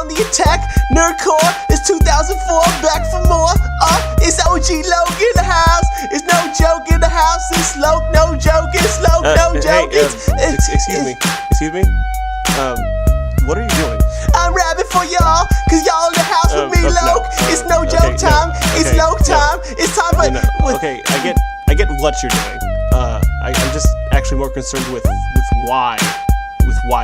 on the attack. Nerdcore is 2004, back for more. It's OG Loke in the house. It's no joke in the house. It's Loke, no joke. It's Loke, no joke. Excuse me. What are you doing? I'm rapping for y'all, cause y'all in the house with me, Loke. It's no joke time. It's Loke time. It's time for... Okay, I get what you're doing. I'm just actually more concerned with why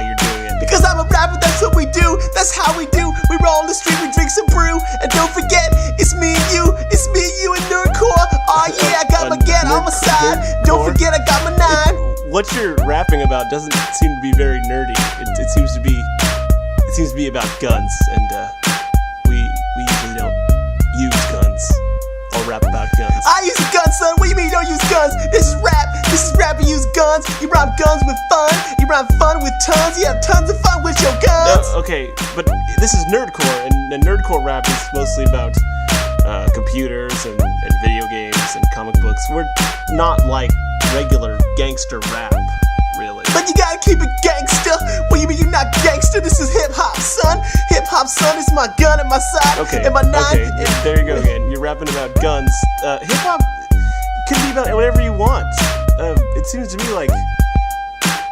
you're doing it. Because I'm a rapper, that's what we do. That's how we do. We roll the street, we drink some brew. And don't forget, it's me and you. It's me and you and Nerdcore. Oh yeah, I got my get on my side. Don't forget, I got my 9. What you're rapping about doesn't seem to be very nerdy. It seems to be about guns, and we usually don't use guns or rap about guns. I use a gun, son. What do you mean you don't use guns? This is rap. You use guns. You rhyme guns with fun. You rhyme fun with tons. You have tons of fun with your guns. Okay, but this is nerdcore, and nerdcore rap is mostly about computers and video games and comic books. We're not like regular gangster rap, really. But you gotta keep it gangster. What do you mean you're not gangster? This is hip-hop, son. Hip-hop, son, is my gun at my side. Okay, and my 9. Okay, there you go again. You're rapping about guns. Hip-hop can be about whatever you want. It seems to me like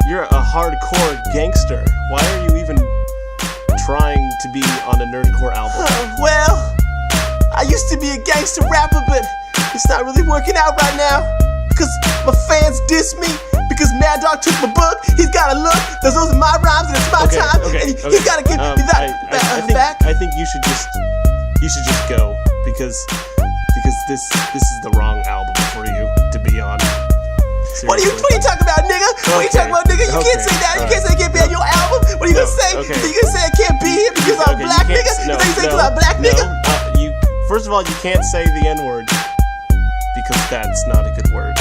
you're a hardcore gangster. Why are you even trying to be on a nerdcore album? Well, I used to be a gangster rapper, but it's not really working out right now. Because my fans diss me. Because Mad Dog took my book. He's gotta look. Those are my rhymes and it's my time. And he's gotta give me that back. I think you should just go because this is the wrong album for you to be on. What are you talking about, nigga? What are you talking about, nigga? You can't say that. You can't say it can't be on your album. What are you gonna say? You gonna say I can't be here because I'm black, nigga? You think because I'm black, nigga? First of all, you can't say the N-word because that's not a good word.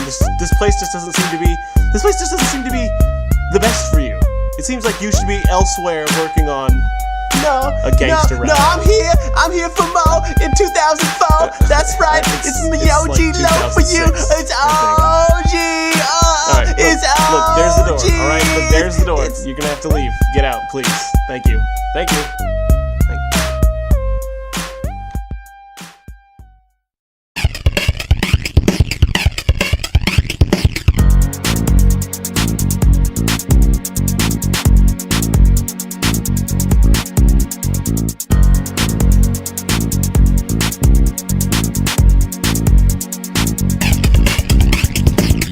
This place just doesn't seem to be the best for you. It seems like you should be elsewhere working on a gangster rap. No, I'm here for Mo in 2004. That's right. It's me, OG Low for you. It's OG. It's OG. Look, there's the door. All right, look, there's the door. You're gonna have to leave. Get out, please. Thank you. Thank you.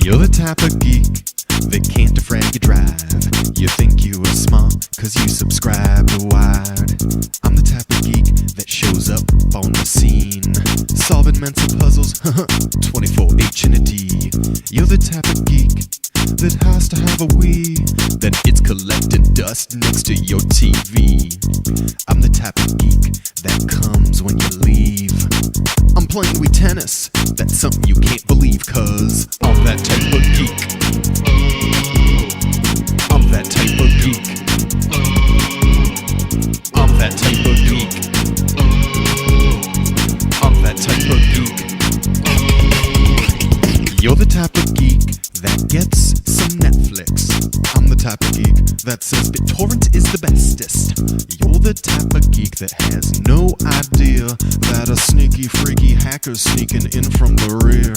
You're the type of geek that can't defrag your drive. You think you are smart cause you subscribe to Wired. I'm the type of geek that shows up on the scene, solving mental puzzles, 24H and a D. You're the type of geek that has to have a Wii, then it's collecting dust next to your TV. I'm the type of geek that comes when you leave. I'm playing Wii tennis, that's something you can't believe, cause I'm that type of geek. I'm that type of geek. I'm that type of geek. I'm that type of geek. You're the type of geek that gets some Netflix. I'm the type of geek that says that Torrents is the bestest. You're the type of geek that has no idea that a sneaky freaky hacker's sneaking in from the rear.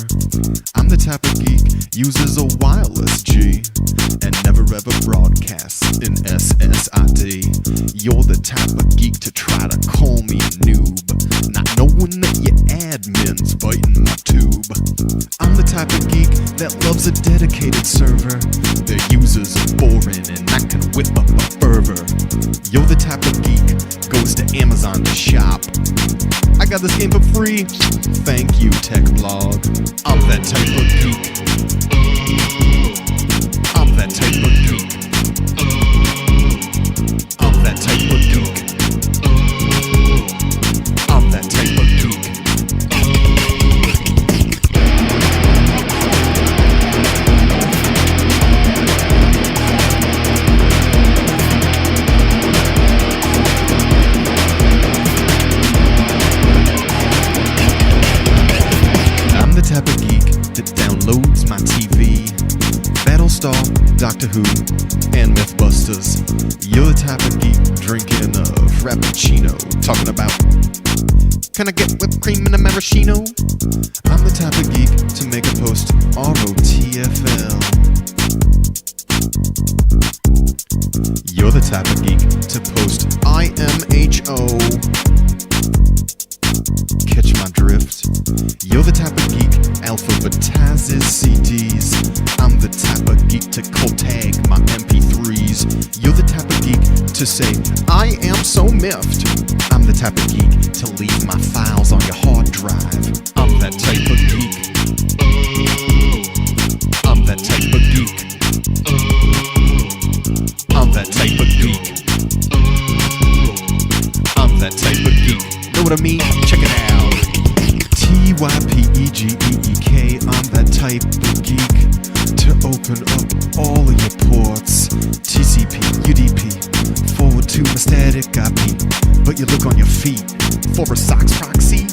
I'm the type of geek uses a wireless G and never ever broadcasts in SSID. You're the type of geek to try to call me a noob, not knowing that your admin's biting my tube. I'm the type of geek that loves a dedicated server. Their users are boring and I can whip up a fervor. You're the type of geek goes to Amazon to shop. I got this game for free. Thank you, Tech Blog. I'm that type of geek. I'm that type of geek. I'm that type of geek. I'm that type of geek. I'm the type of geek that downloads my TV Star, Doctor Who, and Mythbusters. You're the type of geek drinking a Frappuccino, talking about, can I get whipped cream in a maraschino? I'm the type of geek to make a post ROTFL. You're the type of geek to post IMHO. Catch my drift? You're the type of geek alphabetizes CDs. I'm the type of geek to cold tag my MP3s. You're the type of geek to say, I am so miffed. I'm the type of geek to leave my files on your hard drive. I'm that type of geek. I'm that type of geek. I'm that type of geek. I'm that type of geek. Know what I mean? Check it out. TYPEGEEK. I'm that type of geek to open up all of your ports. TCP, UDP, forward to my static copy. But you look on your feet for a socks proxy.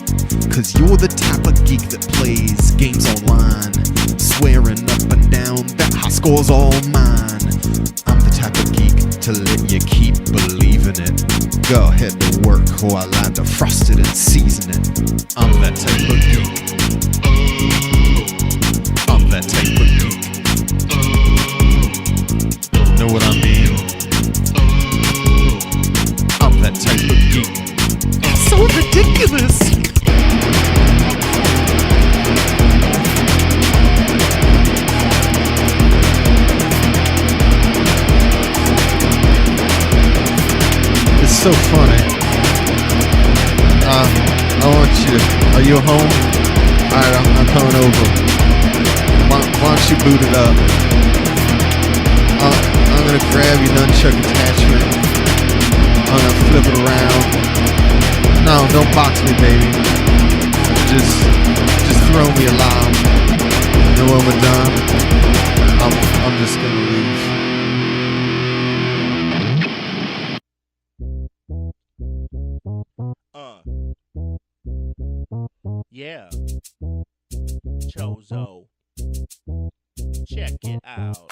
Cause you're the type of geek that plays games online, swearing up and down that high score's all mine. I'm the type of geek to let you keep believing it. Go ahead to work while I defrost it and season it. I'm that type of geek. I'm that type of geek. Know what I mean? I'm that type of geek. It's so ridiculous. It's so funny. I want you. Are you home? Alright, I'm coming over. Why don't you boot it up? I'm gonna grab your nunchuck attachment. I'm gonna flip it around. No, don't box me, baby. Just throw me a lob. And then when we're done, I'm just gonna leave. Yeah. Chozo. Check it out.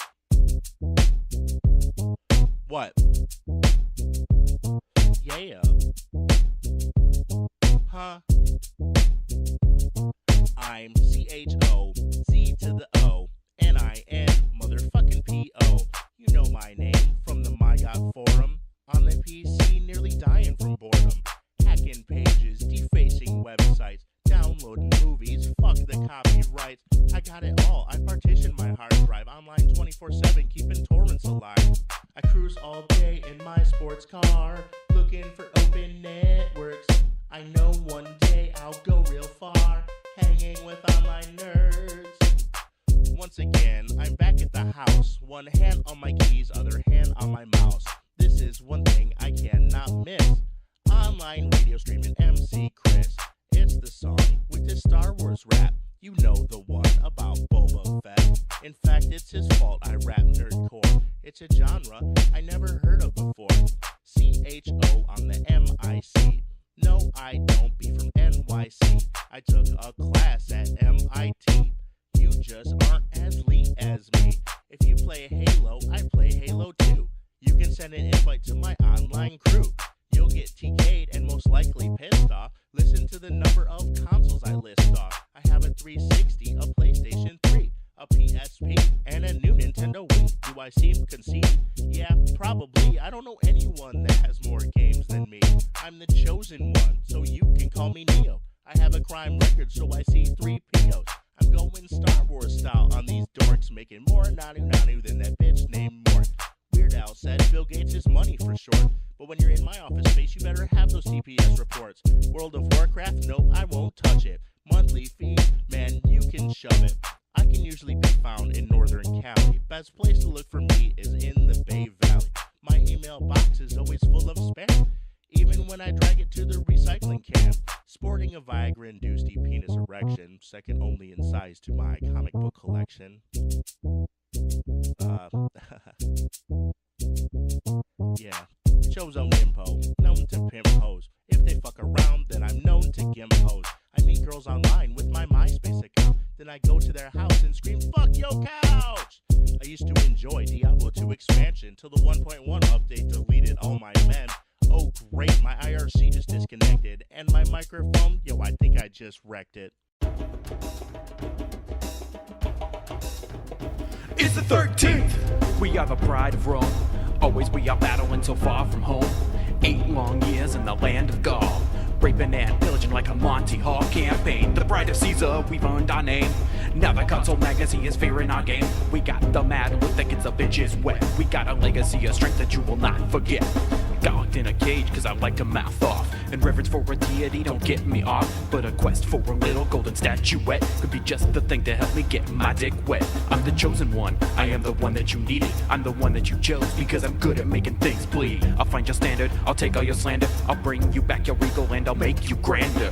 What? Yeah. Huh? I'm CHO, Z to the O, NIN, motherfucking PO. You know my name from the My Yacht Forum. On the PC, nearly dying from boredom. Hacking pages, defacing websites, downloading movies, fuck the copyrights. I got it all. I partitioned my hard drive online 24/7, keeping torrents alive. I cruise all day in my sports car, looking for open networks. I know one day I'll go real far, hanging with online nerds. Once again, I'm back at the house, one hand on my keys, other hand on my mouse. This is one thing I cannot miss. Online radio streaming MC Chris. It's the song with his Star Wars rap. You know the one about Boba Fett. In fact, it's his fault I rap nerdcore. It's a genre I never heard of before. CHO on the MIC. No, I don't be from NYC. I took a class at MIT. You just aren't as elite as me. If you play Halo, I play Halo too. You can send an invite to my online crew. You'll get TK'd and most likely pissed off. Listen to the number of consoles I list off. I have a 360, a PlayStation 3, a PSP, and a new Nintendo Wii. Do I seem conceited? Yeah, probably. I don't know anyone that has more games than me. I'm the chosen one, so you can call me Neo. I have a crime record, so I see 3 POs. I'm going Star Wars style on these dorks, making more nanu than that bitch named Mort. Weird Al said Bill Gates is money for short. But when you're in my office space, you better have those TPS reports. World of Warcraft? Nope, I won't touch it. Monthly fee? Man, you can shove it. I can usually be found in Northern Cali. Best place to look for me is in the Bay Valley. My email box is always full of spam, even when I drag it to the recycling can. Sporting a Viagra-induced penis erection, second only in size to my comic book collection. Yeah. Chozo Nimpo, known to pimp hoes. If they fuck around, then I'm known to gimp hoes. I meet girls online with my Myspace account. Then I go to their house and scream, fuck your couch! I used to enjoy Diablo 2 expansion till the 1.1 update deleted all my men. Oh great, my IRC just disconnected, and my microphone, yo, I think I just wrecked it. It's the 13th. We are the pride of Rome. Always we are battling so far from home. 8 long years in the land of Gaul. Raping and pillaging like a Monty Hall campaign. The bride of Caesar, we've earned our name. Now the console magazine is fearing our game. We got the mad with thickets of bitches wet. We got a legacy of strength that you will not forget. Locked in a cage cause I like to mouth off. And reverence for a deity don't get me off. But a quest for a little golden statuette could be just the thing to help me get my dick wet. I'm the chosen one, I am the one that you needed. I'm the one that you chose because I'm good at making things bleed. I'll find your standard, I'll take all your slander. I'll bring you back your regal and I'll make you grander.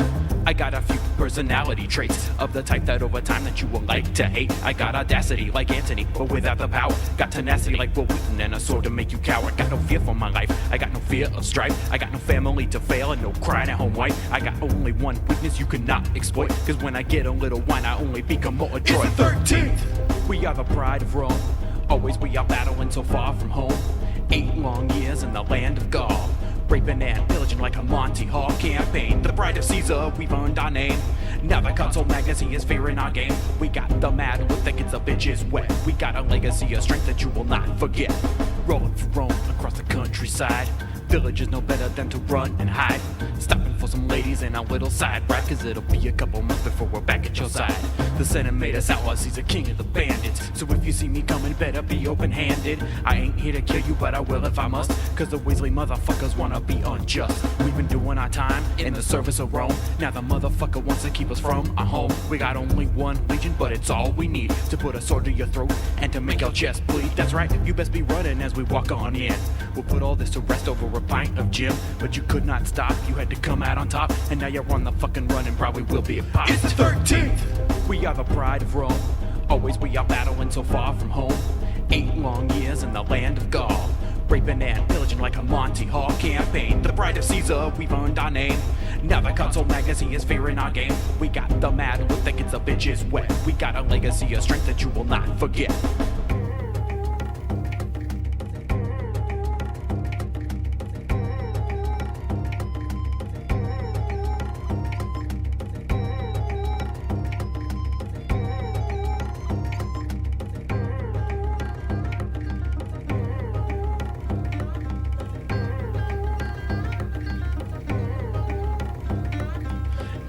I got a few personality traits of the type that over time that you will like to hate. I got audacity like Anthony, but without the power. Got tenacity like Will Wheaton and a sword to make you cower. Got no fear for my life, I got no fear of strife. I got no family to fail and no crying at home wife. I got only one weakness you cannot exploit, cause when I get a little wine I only become more adroit. It's the 13th. We are the pride of Rome. Always we are battling so far from home. 8 long years in the land of Gaul. Raping and pillaging like a Monty Hall campaign. The bride of Caesar, we've earned our name. Now the console magazine is fearing our game. We got the mad with thickets of bitches wet. We got a legacy of strength that you will not forget. Rolling for Rome across the countryside. Villagers know better than to run and hide. Stopping for some ladies in our little side ride, cause it'll be a couple months before we're back at your side. The Senate made us outlaws, he's a king of the bandits. So if you see me coming, better be open-handed. I ain't here to kill you, but I will if I must. Cause the Weasley motherfuckers wanna be unjust. We've been doing our time in the service of Rome. Now the motherfucker wants to keep us from our home. We got only one legion, but it's all we need to put a sword to your throat and to make your chest bleed. That's right, you best be running as we walk on in. We'll put all this to rest over a pint of gin, but you could not stop, you had to come out on top, and now you're on the fucking run and probably will be a pop. It's the 13th. We are the pride of Rome. Always we are battling so far from home. 8 long years in the land of Gaul. Raping and pillaging like a Monty Hall campaign. The bride of Caesar, we've earned our name. Now the console magazine is fearing our game. We got the mad with thickets of bitches wet. We got a legacy of strength that you will not forget.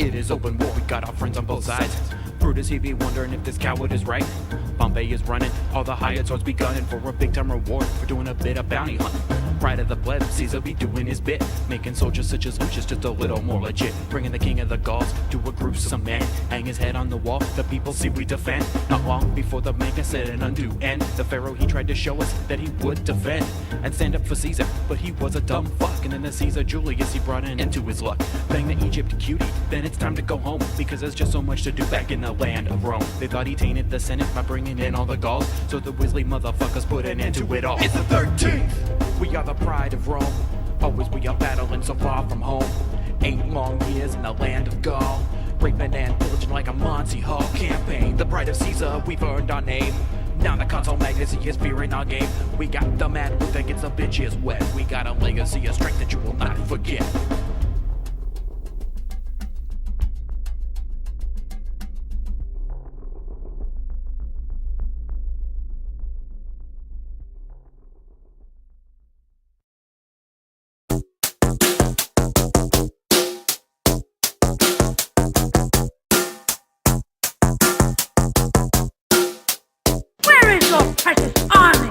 It is open war, we got our friends on both sides. Brutus, he be wondering if this coward is right. Pompey is running, all the hired swords be gunning for a big time reward for doing a bit of bounty hunting. Pride of the pleb, Caesar be doing his bit, making soldiers such as Lucius just a little more legit. Bringing the king of the Gauls to a gruesome man, hang his head on the wall, the people see we defend. Not long before the man can set an undue end, the pharaoh he tried to show us that he would defend and stand up for Caesar, but he was a dumb fuck. And then the Caesar Julius, he brought an end to his luck. Bang the Egypt cutie, then it's time to go home, because there's just so much to do back in the land of Rome. They thought he tainted the Senate by bringing in all the Gauls, so the Weasley motherfuckers put an end to it all. It's the 13th. We are the pride of Rome. Always we are battling so far from home. 8 long years in the land of Gaul. Raping and pillaging like a Monty Hall campaign. The bride of Caesar, we've earned our name. Now the console magazine is fearing our game. We got the man who thinks a bitch is wet. We got a legacy of strength that you will not forget. Precious army.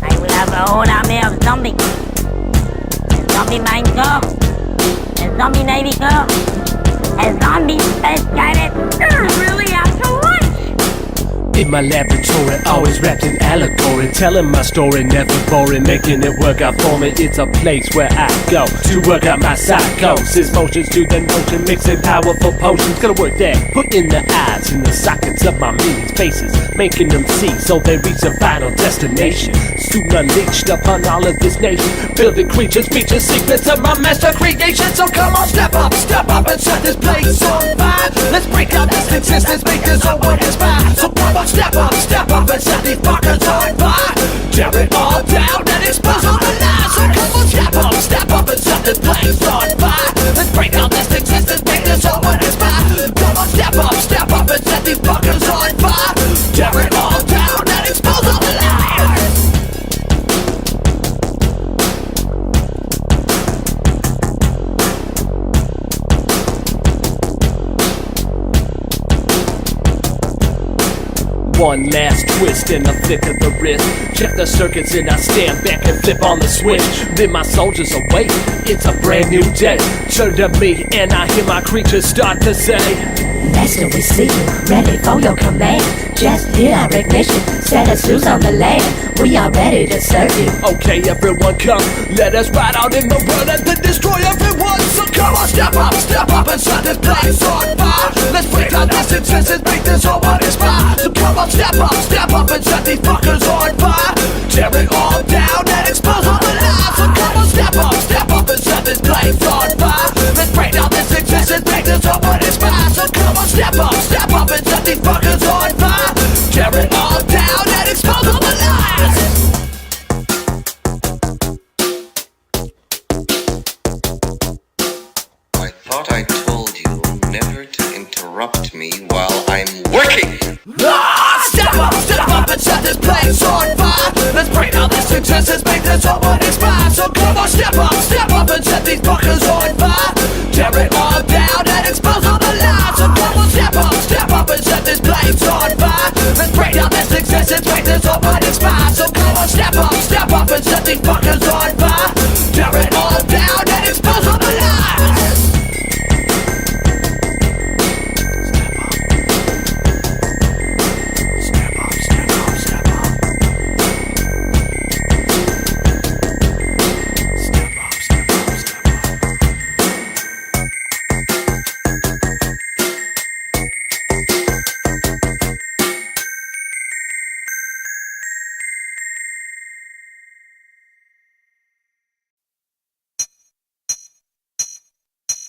I will have a whole army of zombies. A zombie mine corps, a zombie navy corps, a zombie space guided. You're really out to lunch. In my laboratory, always wrapped in allegory, telling my story, never boring, making it work out for me. It's a place where I go to work out my psychosis. Motions to the notion, mixing powerful potions. Gonna work there, put in the eyes in the sockets of my minions' faces, making them see so they reach a final destination. Soon unleashed upon all of this nation, building creatures, features, secrets of my master creation. So come on, step up and set this place on fire. Let's break out this existence, make this our work inspire. So grab a on, step up and set these fuckers on fire. Tear it all down and expose all the lies. So come on, step up and set this place on fire. Let's break down this existence, make this all what it's mine. Come on, step up and set these fuckers on fire. Tear it all down and expose all the lies. One last twist in the flick of the wrist. Check the circuits and I stand back and flip on the switch. Then my soldiers awake, it's a brand new day. Turn to me and I hear my creatures start to say, Master, we see you, ready for your command. Just did our ignition, set us loose on the land. We are ready to serve you. okay everyone come, let us ride out in the world and then destroy everyone. So Come on, step up and set this place on fire. Let's break down this existence, make this all what it's mine. So come on, step up and set these fuckers on fire. Tear it all down and expose all the lies. So come on, step up and set this place on fire. Let's break down this existence, make this all what it's mine. So come on, step up and set these fuckers on fire. Tear it all down and expose all the lies. I thought I told you never to interrupt me while I'm working. Step up and set this place on fire. Let's break down this existence, make this all what it's mine. So come on, step up and set these fuckers on fire. Tear it all down and expose all the lies. So come on, step up and set this place on fire. Let's break down this existence, make this all what it's mine. So come on, step up and set these fuckers on fire. Tear it all down and expose all the lies.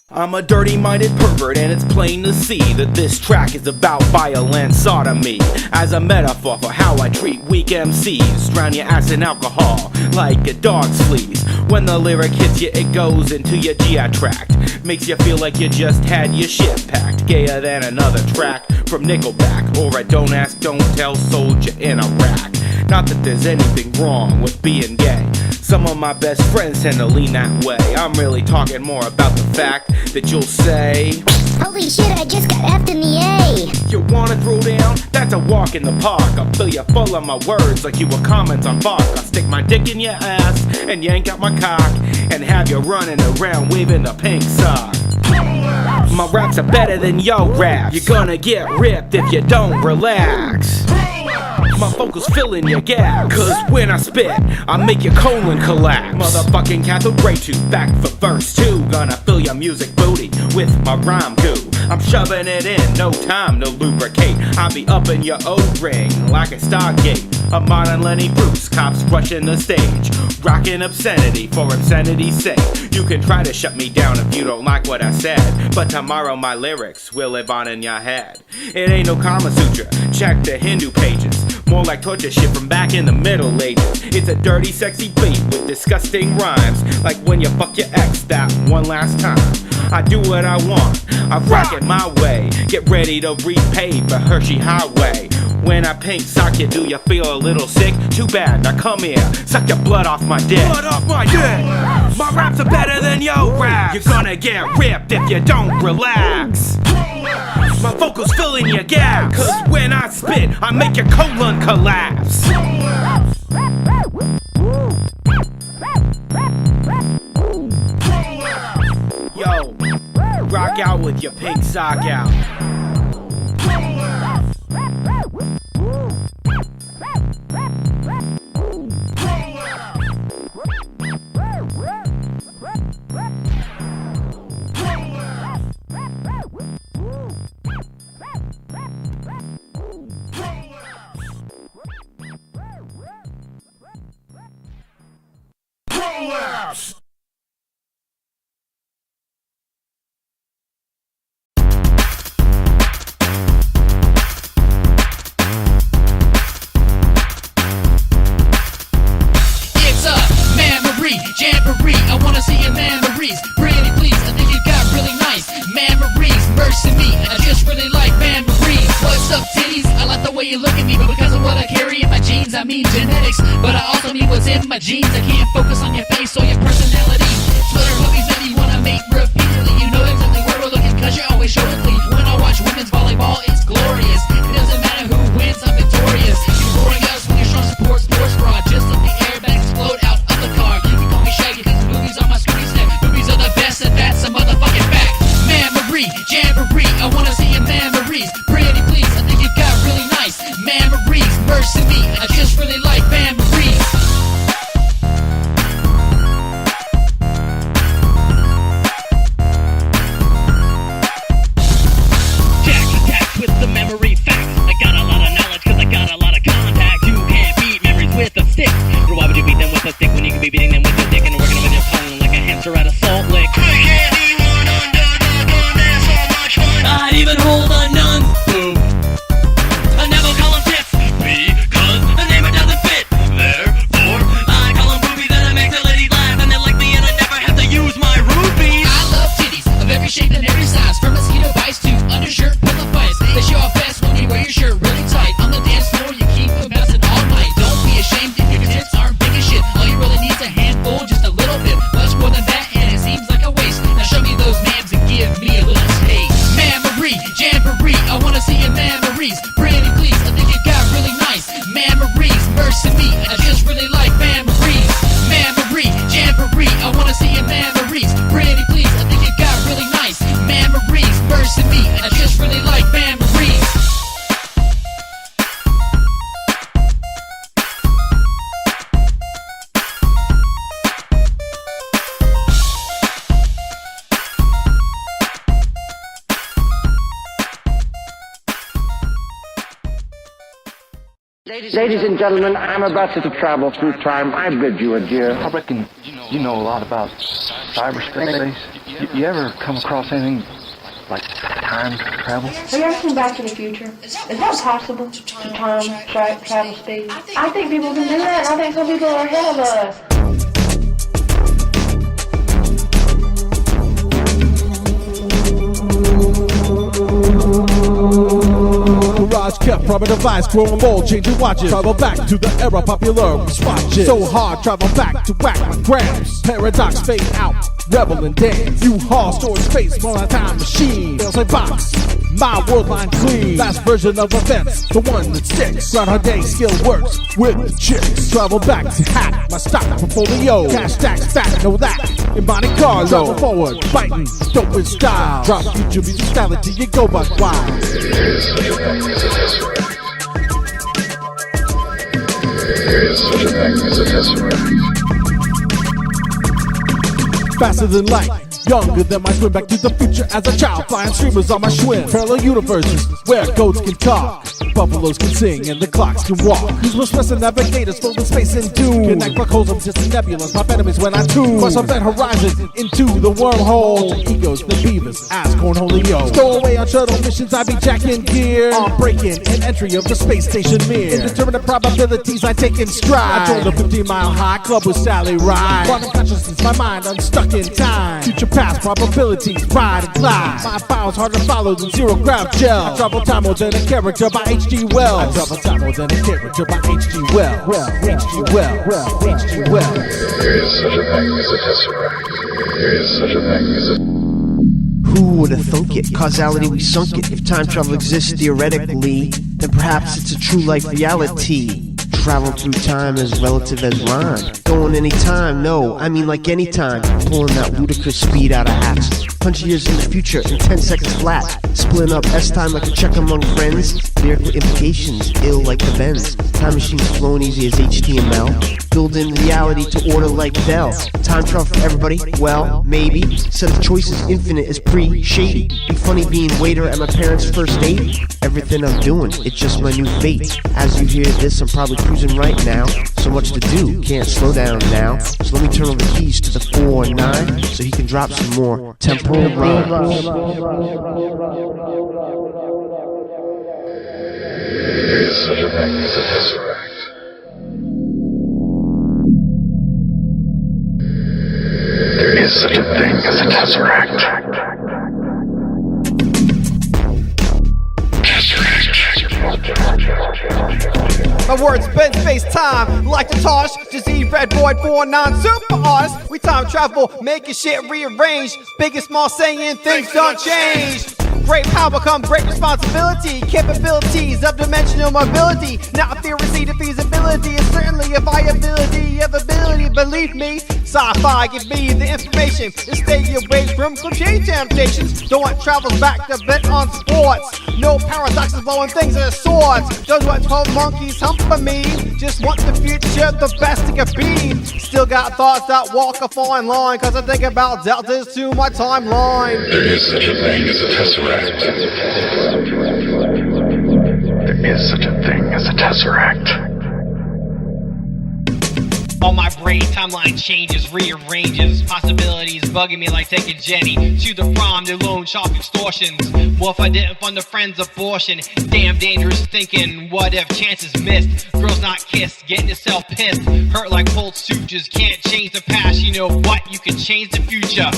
I'm a dirty-minded pervert and it's plain to see that this track is about violent sodomy as a metaphor for how I treat weak MCs. Drown your ass in alcohol like a dog's fleas. When the lyric hits you, it goes into your GI tract. Makes you feel like you just had your shit packed. Gayer than another track from Nickelback or a Don't Ask, Don't Tell soldier in Iraq. Not that there's anything wrong with being gay. Some of my best friends tend to lean that way. I'm really talking more about the fact that you'll say, Holy shit, I just got F'd in the A. you wanna throw down? That's a walk in the park. I'll fill you full of my words like you were comments on bark. I'll stick my dick in your ass and yank out my cock and have you running around waving a pink sock. My raps are better than your raps. You're gonna get ripped if you don't relax. My vocals filling your gap, cause when I spit, I make your colon collapse. Motherfucking cathode ray tube, back for verse 2. Gonna fill your music booty with my rhyme goo. I'm shoving it in, no time to lubricate. I'll be up in your O-ring like a Stargate. A modern Lenny Bruce, cops rushing the stage, rocking obscenity for obscenity's sake. You can try to shut me down if you don't like what I said, but tomorrow my lyrics will live on in your head. It ain't no Kama Sutra, check the Hindu pages. More like torture shit from back in the Middle Ages. It's a dirty, sexy beat with disgusting rhymes, like when you fuck your ex that one last time. I do what I want, I rock it my way. Get ready to repay for Hershey Highway. When I pink sock you, do you feel a little sick? Too bad, now come here, suck your blood off my dick. Blood off my dick! My raps are better than your raps. You're gonna get ripped if you don't relax. My vocals filling your gaps, cause when I spit, I make your colon collapse. Yo, rock out with your pink sock out. jamboree. I wanna see your memories. Pretty please, I think you got really nice memories. Mercy me, I just really like memories. What's up, titties? I like the way you look at me, but because of what I carry in my genes, I mean genetics. But I also need what's in my jeans. I can't focus on your face or your personality. Twitter movies that you wanna make repeatedly. You know exactly where we're looking, cause you're always showing clean. When I watch women's volleyball, it's glorious. It doesn't matter who wins, I'm victorious. You're boring us when you're strong support sports fraud. Just let the airbags explode out of the car. You can call me Shaggy, cause the movies on my screen snap. Movies are the best, and that's a motherfucking fact. Memory, jamboree, I wanna see your memories. Pretty please, I think you got really nice memories. Mercy me, I just really like memories. Jack's attacked with the memory facts. I got a lot of knowledge cause I got a lot of contacts. You can't beat memories with a stick. But why would you beat them with a stick when you could be beating them with your dick and working with your tongue like a hamster at a salt lick? I'd even hold a nun's boob. I never call them tits because the name it doesn't fit. Therefore, I call them boobies and I make the ladies laugh and they like me and I never have to use my rubies. I love titties of every shape and every size, from mosquito bites to undershirt pillow fights. They show off best when you wear your shirt really tight. On the dance floor, you keep them bouncing all night. Don't be ashamed if your tits aren't big as shit. All you really need is a handful, just a little bit. Much more than that, and it seems like a waste. Now show me those names and give me a little taste. Memory, jamboree, I wanna see your memories. Pretty please, I think you got really nice memories. Mercy me, I just really like memories. Memory, jamboree, I wanna see your memories. Pretty please, I think you got really nice memories. Mercy me, I just really like memories. Ladies and gentlemen, I'm about to travel through time. I bid you adieu. I reckon you know a lot about cyberspace. You ever come across anything like time travel? Have you ever seen Back to the Future? Is that possible to time travel space? I think people can do that, and I think some people are ahead of us. Garage kept from a device, growing bold, changing watches. Travel back to the era popular with swatches. So hard, travel back to whack my grams. Paradox fade out, rebel and dance. U-Haul storage space, more like time machine. Fails like box, my world line clean. Last version of events, the one that sticks. Groundhog Day skill works with the chicks. Travel back to hack my stock portfolio. Cash stacks fat, know that. In Monte Carlo, travel forward, biting, dope with style. Drop future musicality, you go buck wild. Faster than light, younger than my swim. Back to the future as a child, flying streamers on my Schwinn. Parallel universes where goats can talk, buffaloes can sing, and the clocks can walk. Useless western navigators filled with space and doom. Connect black holes, I'm just nebulas, my enemies when I tune. Cross on that horizon into the wormhole. Egos, the beavers, ass cornholio. Stow away on shuttle missions, I be jacking gear. On breaking and entry of the space station mirror. Indeterminate probabilities I take in stride. I joined the 50-mile high club with Sally Ride. Quantum consciousness, my mind unstuck in time. Future past probabilities, ride and glide. My files harder to follow than zero ground gel. I travel time more than a character by H.G. Wells. I travel time more than a character by H.G. Wells. H.G. Wells. H.G. Wells. There is such a thing as a tesseract. There is such a thing as a... Who would have thunk it? Causality, we sunk it. If time travel exists theoretically, then perhaps it's a true life reality. Travel through time as relative as rhyme. Going any time, no, I mean like any time. Pulling that ludicrous speed out of hats. 100 years in the future in 10 seconds flat. Splitting up S-time like a check among friends. Lyrical implications, ill like the Benz. Time machines flowing easy as HTML. Building reality to order like Bell. Time travel for everybody? Well, maybe. Set of choices infinite as pre-shady. Be funny being waiter at my parents' first date. Everything I'm doing, it's just my new fate. As you hear this, I'm probably cruising right now. So much to do, can't slow down now. So let me turn over the keys to the 4-9 so he can drop some more temporal rhymes. There is such a thing as a tesseract. such a thing as a tesseract. My words spent space time like the Tosh. Just eat Red Boy 49 super artists. We time travel, making shit rearrange. Big and small saying things don't change. Great power becomes great responsibility. Capabilities of dimensional mobility. Not theory to feasibility is certainly a viability of ability. Believe me, sci-fi give me the information to stay away from cliche temptations. Don't want travels back to bet on sports. No paradoxes blowing things in the swords. Those what 12 monkeys humping me. Just want the future the best it could be. Still got thoughts that walk a fine line, cause I think about deltas to my timeline. There is such a thing as a tesseract. There is such a thing as a tesseract. All my brain timeline changes, rearranges. Possibilities bugging me like taking Jenny to the prom, their loan shark extortions. What if I didn't fund a friend's abortion? Damn dangerous thinking, what if chances missed? Girls not kissed, getting yourself pissed. Hurt like pulled sutures, can't change the past. You know what? You can change the future.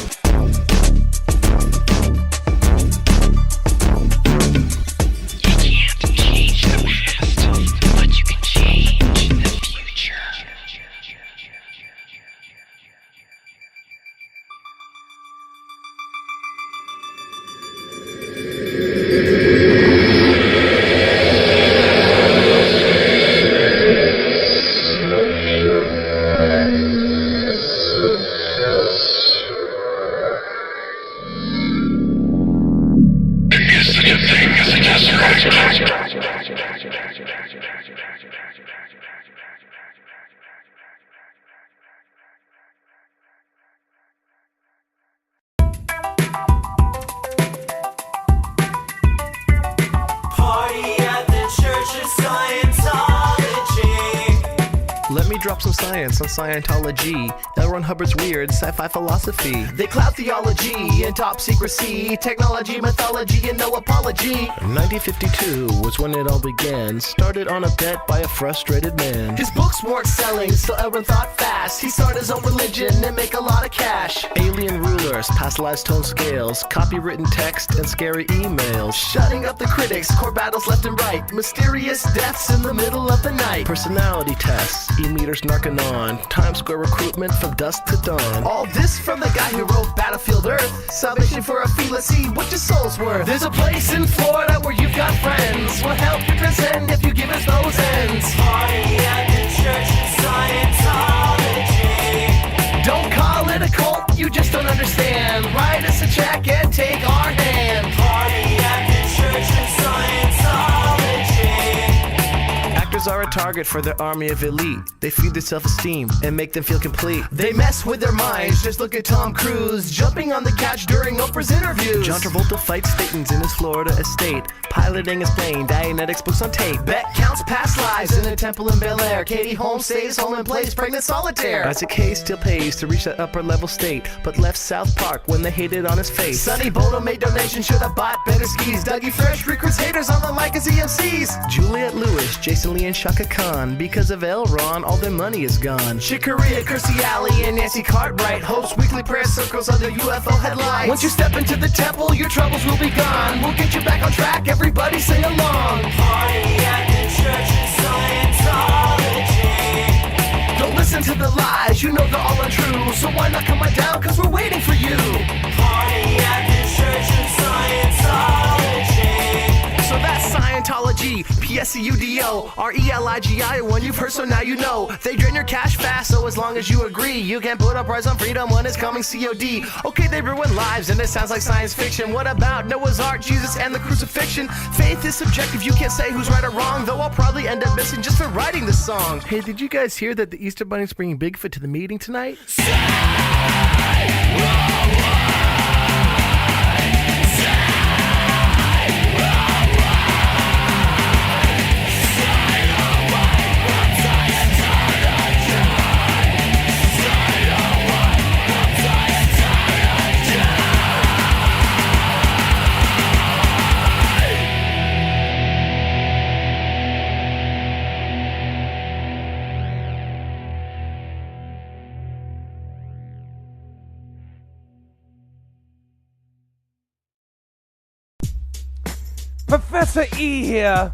Drop some science on Scientology. L. Ron Hubbard's weird sci-fi philosophy. They clout theology and top secrecy, technology, mythology, and no apology. 1952 was when it all began. Started on a bet by a frustrated man. His books weren't selling, so L. Ron thought fast. He started his own religion and make a lot of cash. Alien rulers, pastalized tone scales, copywritten text, and scary emails. Shutting up the critics, core battles left and right. Mysterious deaths in the middle of the night. Personality tests, e-meters narking on. Times Square recruitment from dusk to dawn. All this from the guy who wrote Battlefield Earth. Salvation for a fee, let's see what your soul's worth. There's a place in Florida where you've got friends. We'll help you transcend if you give us those ends. Party at the Church of Scientology. Don't call it a cult, you just don't understand. Write us a check and take our hand. Party at the Church of Scientology. Actors are a target for their army of elite. They feed their self-esteem and make them feel complete. They mess with their minds, just look at Tom Cruise jumping on the couch during Oprah's interviews. John Travolta fights Statons in his Florida estate, piloting his plane, Dianetics books on tape. Bet counts past lives in a temple in Bel Air. Katie Holmes stays home and plays pregnant solitaire. Isaac Hayes still pays to reach that upper level state, but left South Park when they hated on his face. Sonny Bono made donations, should have bought better skis. Dougie Fresh recruits haters on the mic as EMCs. Juliette Lewis, Jason Lee, and Shaka Khan. Because of L. Ron, all their money is gone. Chicoria, Kirstie Alley, and Nancy Cartwright host weekly prayer circles under UFO headlines. Once you step into the temple, your troubles will be gone. We'll get you back on track, everybody sing along. Party at the Church of Scientology. Don't listen to the lies, you know they're all untrue. So why not come on down, cause we're waiting for you. Party at the Church of Scientology. So that's Scientology, P-S-C-U-D-O, R-E-L-I-G-I, one you've heard so now you know. They drain your cash fast, so as long as you agree, you can put a price on freedom when it's coming COD. Okay, they ruin lives and it sounds like science fiction. What about Noah's Ark, Jesus, and the crucifixion? Faith is subjective, you can't say who's right or wrong, though I'll probably end up missing just for writing this song. Hey, did you guys hear that the Easter Bunny's bringing Bigfoot to the meeting tonight? Professor E here!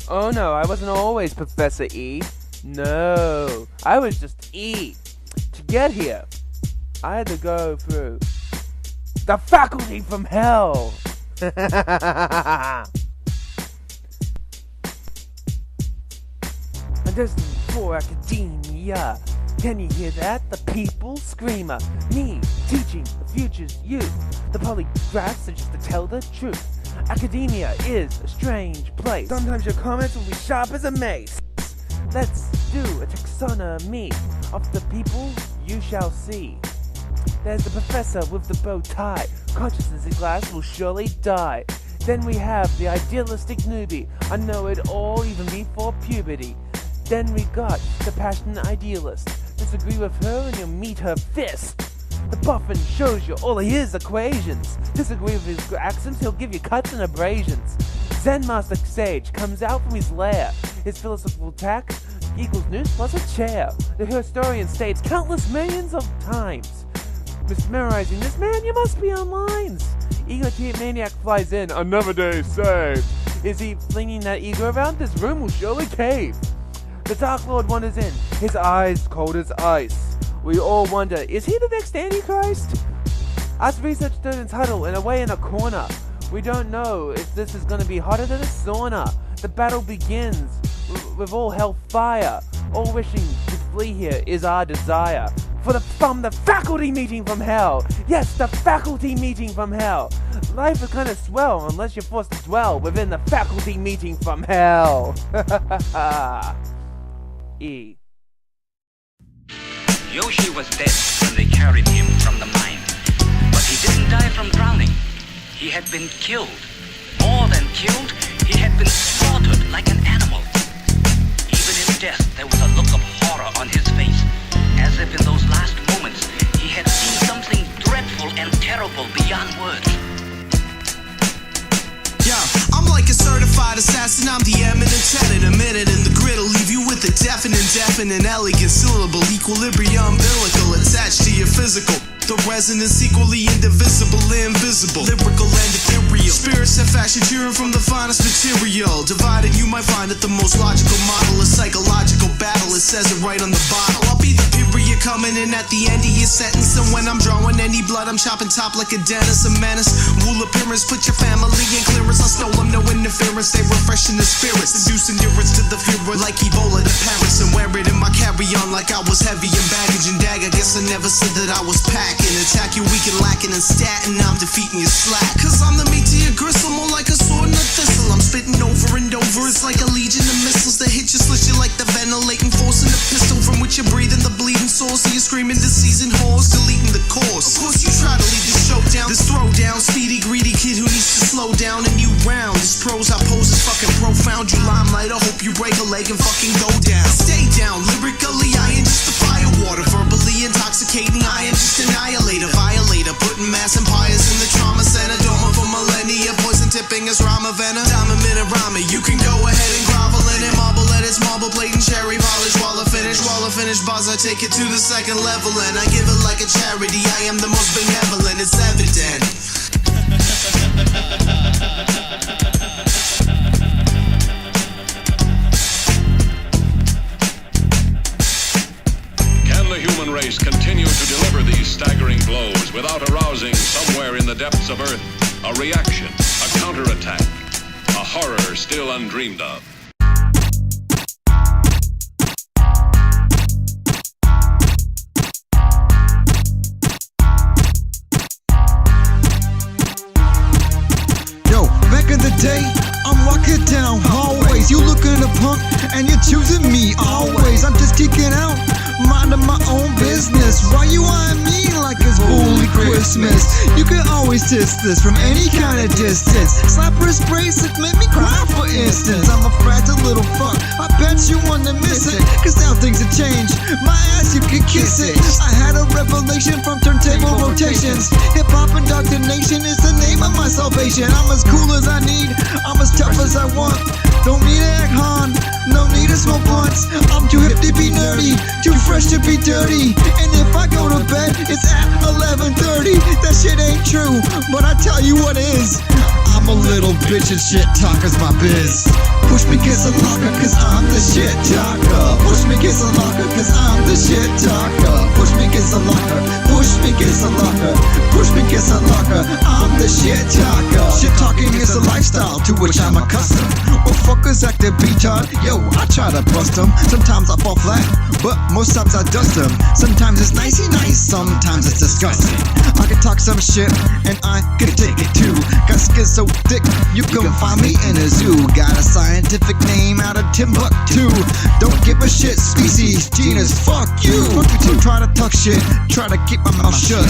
Oh no, I wasn't always Professor E. No, I was just E. To get here, I had to go through the faculty from hell! I'm destined for academia. Can you hear that? The people screamer. Me, teaching the future's youth. The polygraphs are just to tell the truth. Academia is a strange place. Sometimes your comments will be sharp as a mace. Let's do a taxonomy of the people you shall see. There's the professor with the bow tie. Consciousness in glass will surely die. Then we have the idealistic newbie. I know it all even before puberty. Then we got the passionate idealist. Disagree with her and you'll meet her fist. The buffin shows you all his equations. Disagree with his accents, he'll give you cuts and abrasions. Zen Master Sage comes out from his lair. His philosophical tack equals news plus a chair. The historian states countless millions of times. Mesmerizing this man, you must be on lines. Egomaniac flies in, another day saved. Is he flinging that ego around? This room will surely cave. The Dark Lord wanders in, his eyes cold as ice. We all wonder, is he the next Antichrist? Us research students huddle and away in a corner. We don't know if this is going to be hotter than a sauna. The battle begins with all hell fire. All wishing to flee here is our desire. From the faculty meeting from hell. Yes, the faculty meeting from hell. Life is kind of swell unless you're forced to dwell within the faculty meeting from hell. E. Yoshi was dead when they carried him from the mine. But he didn't die from drowning. He had been killed. More than killed, he had been slaughtered like an animal. Even in death, there was a look of horror on his face, as if in those last moments he had seen something dreadful and terrible beyond words. Yeah, I'm like a certified assassin, I'm the eminent tenant. A minute in the grid'll leave you with a definite, elegant syllable. Equilibrium umbilical attached to your physical. The resonance equally indivisible, invisible, lyrical and ethereal. Spirits have fashioned cheering from the finest material. Divided, you might find that the most logical model is psychological battle. It says it right on the bottle. I'll be the period coming in at the end of your sentence. And when I'm drawing any blood, I'm chopping top like a dentist. A menace, wool appearance, put your family in clearance. I stole them, no interference. They refreshing the spirits, seduce endurance to the fear like Ebola to Paris. And wear it in my carry-on like I was heavy in baggage and dagger. Guess I never said that I was packing. Attack you weak and lacking in stat, and I'm defeating your slack. Cause I'm the meat to your gristle, more like a sword and a thistle. I'm spitting over and over, it's like a legion of missiles that hit you, slit you like the ventilating force in a pistol from which you're breathing the bleeding source. So you're screaming disease and horrors, deleting the course. Of course you try to lead this show down, this throwdown. Speedy, greedy kid who needs to slow down and you round. This prose I pose is fucking profound. You limelight, I hope you break a leg and fucking go down. Stay down, lyrically I am just a firewater. Verbally intoxicating, I am just annihilator. Violator, putting mass empires in the trauma center. Doma for millennia, poison tipping is rhyme venom. Diamond minute rhyming, you can go ahead and grovel in it. Marble at its marble plate and cherry polish. While I finish bars, I take it to the second level. And I give it like a charity, I am the most benevolent, it's evident. Can the human race continue to deliver these staggering blows without arousing somewhere in the depths of Earth a reaction, a counterattack, a horror still undreamed of? Yo, back in the day, I'm rocking down hallways. You looking a punk and you're choosing me always. I'm just kicking out, minding my own business. Why you eyeing me like it's Holy Christmas? You can always test this from any kind of distance. Slapper sprays that made me cry, for instance. I'm a fragile little fuck, I bet you wanna miss it. Cause now things have changed, my ass you can kiss it. I had a revelation from turntable rotations. Hip-hop indoctrination is the name of my salvation. I'm as cool as I need, I'm as tough as I want. Don't need to act hard, no need to smoke blunts. I'm too hip to be nerdy, too fresh to be dirty. And if I go to bed, it's at 11:30. That shit ain't true, but I tell you what is. I'm a little bitch and shit talker's my biz. Push me against a locker cause I'm the shit talker. Push me against a locker cause I'm the shit talker. Push me against a locker. Push me against a locker. Push me against a locker. I'm the shit talker. Shit talking is a lifestyle to which I'm accustomed. Well, fuckers act a retard. Yo, I try to bust them. Sometimes I fall flat, but most times I dust them. Sometimes it's nicey nice, sometimes it's disgusting. I can talk some shit and I can take it too. Got skin so thick you can find me in a zoo. Got a scientific name out of Timbuktu. Don't give a shit, species, genus, fuck you. Try to talk shit, try to keep my mouth shut,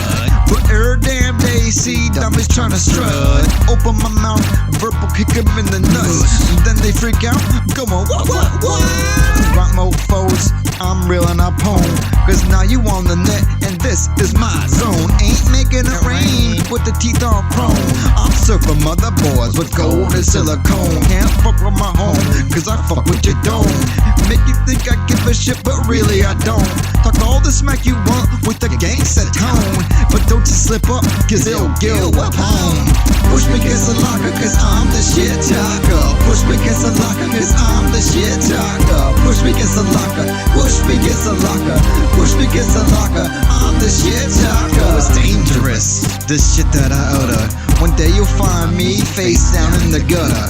but every damn day see dummies trying to strut. Open my mouth, verbal kick 'em in the nuts. Then they freak out, come on, what? Right mofos, I'm reeling up home, cause now you on the net and this is my zone. Ain't making it rain with the teeth all chrome. I'm surfing motherboards with gold and silicone. Can't fuck with my home, cause I fuck with your dome. Make you think I give a shit, but really I don't. Talk all the smack you want with the gangsta tone, but don't you slip up, cause it'll get up home. Push me against a locker, cause I'm the shit talker. Push me against a locker, cause I'm the shit talker. Push me against a locker. Push me against a locker. Push me against a locker. I'm the shit talker. It's dangerous, this shit that I utter. One day you'll find me face down in the gutter.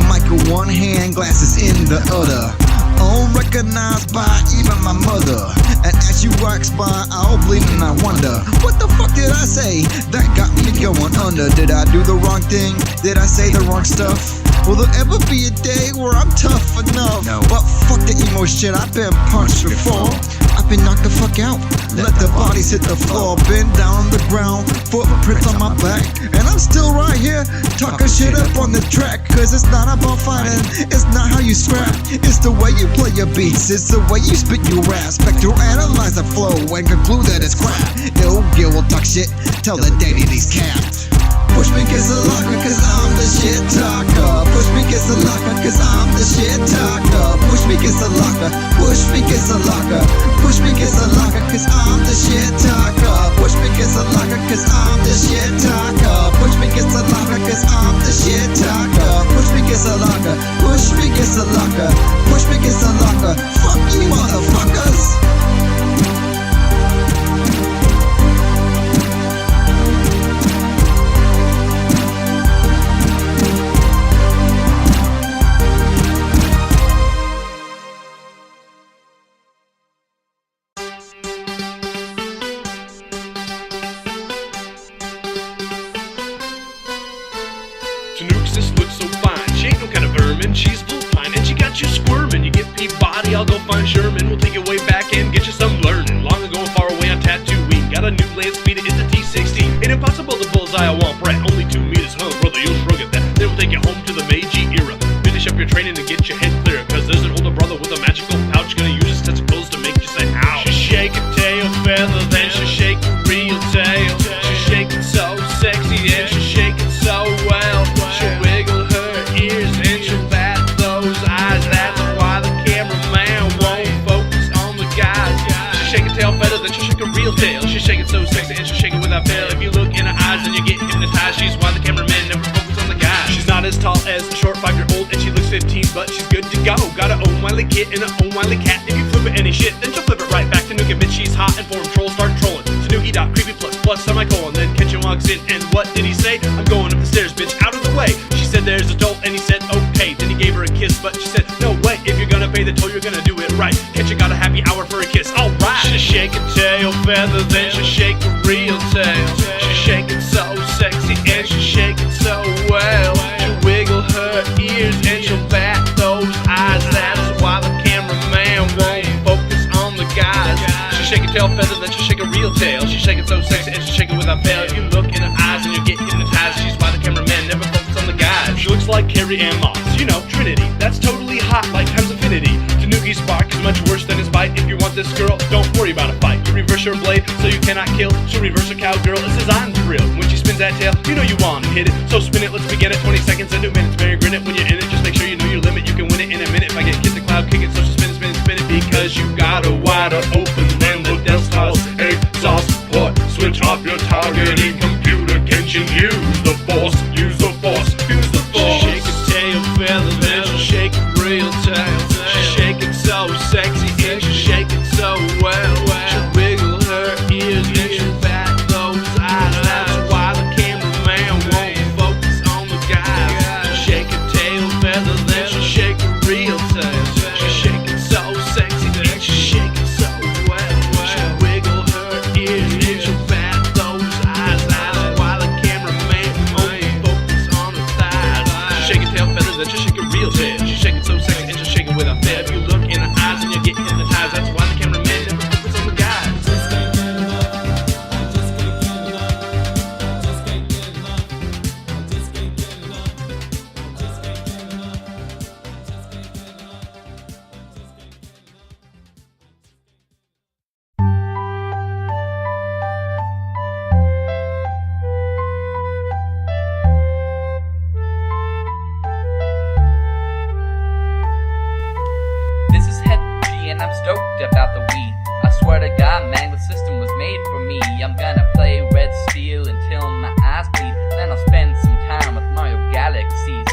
Mic with one hand, glasses in the other. Unrecognized by even my mother. And as you wax by, I'll bleed and I wonder, what the fuck did I say that got me going under? Did I do the wrong thing? Did I say the wrong stuff? Will there ever be a day where I'm tough enough? No. But fuck the emo shit, I've been punched before. I've been knocked the fuck out. Let the bodies hit the floor. Been down on the ground, footprints on my back, and I'm still right here talking shit up on the track. Cause it's not about fighting, it's not how you scrap, it's the way you play your beats, it's the way you spit your rap. Spectral analyze the flow and conclude that it's crap. Ill Gil will talk shit, tell the daddy these capped. Push me against the locker cause I'm the shit talker. Push me against the locker cause I'm the shit talker. Push me against the locker. Push me against the locker. Push me against the locker cause I'm the shit talker. Push me against the locker cause I'm the shit talker. Push me against the locker cause I'm the shit talker. Push me against the locker. Push me against the locker. Push me against the locker. Fuck you motherfuckers. This looks so fine. She ain't no kind of vermin. She's blue pine and she got you squirming. You get Peabody, I'll go find Sherman. We'll take you way back and get you some learning. Long ago and far away on Tatooine, got a new land speed, it's a T-16. Ain't impossible to bullseye a womp rat. Only 2 meters, huh, brother, you'll shrug at that. Then we'll take you home to the Meiji era. Finish up your training and get your head clear. Cause there's an older brother with a magical pouch, gonna use his testicles to make you say ow. She shake a tail feather, then she shake a real tail. She shake it so sexy and she shake it so well. She'll wiggle her ears and she'll bat those eyes. That's why the cameraman won't focus on the guys. She shake a tail feather, then she shake a real tail. She shake it so sexy and she'll shake it without fail. If you look in her eyes, then you get hypnotized. She's why the cameraman never focuses on the guys. She's not as tall as a short 5-year-old and she looks 15, but she's good to go. Got her own wily kid and her own wily cat. If you flip it any shit, then she'll flip it right back to Nuke. Admit she's hot and forum trolls start trolling. Tanuki.creepy plus semicolon. Then Kitchen walks in and what did he say? I'm going up the stairs, bitch, out of the way. She said there's a toll and he said okay. Then he gave her a kiss, but she said no way. If you're gonna pay the toll, you're gonna do it right. Kitchen got a happy hour for a kiss, alright. She shake a tail feather, then she shake a real tail. She shake it so sexy and she shake it so well. She'll wiggle her ears and she'll bat those eyes. That's why the cameraman won't focus on the guys. She shake a tail feather, then she shake a real tail. She shake it so sexy and she shake it without fail. If you look in her eyes and you get hypnotized, she's why the cameraman never focuses on the guys. She looks like Carrie Ann Moss, you know, Trinity. That's totally hot like times infinity. Tanuki's spark is much worse than his bite. If you want this girl, don't worry about a fight. You reverse her blade so you cannot kill. She'll reverse a cowgirl, it's designed to thrill. When she spins that tail, you know you want to hit it. So spin it, let's begin at 20 seconds and 2 minutes. Mary grin it when you're in it, just make sure you know your limit. You can win it in a minute if I get kicked the cloud, kick it. So she spin it, spin it, spin it. Because you got a wider open than the Death Star's exhaust port. Switch off your targeting computer. Can she use the force? Use the force. Use and she shake it so well. She wiggle her ears and she bat those eyes. That's why the cameraman won't focus on the guys. She shake her tail feathers and she shake it real tight. She shake it so sexy and she shake it so well. She wiggle her ears and she bat those eyes. That's why the cameraman only focus on her thighs. She shake her tail feathers and she shake it real tight. She shake it so sexy and she shake it with a fair. If you look in her eyes and you get hypnotized, that's why the cameraman never focus on the guys. This is Head G and I'm stoked about the Wii. I swear to God, man, the system was made for me. I'm gonna play Red Steel until my eyes bleed. Then I'll spend some time with Mario Galaxies.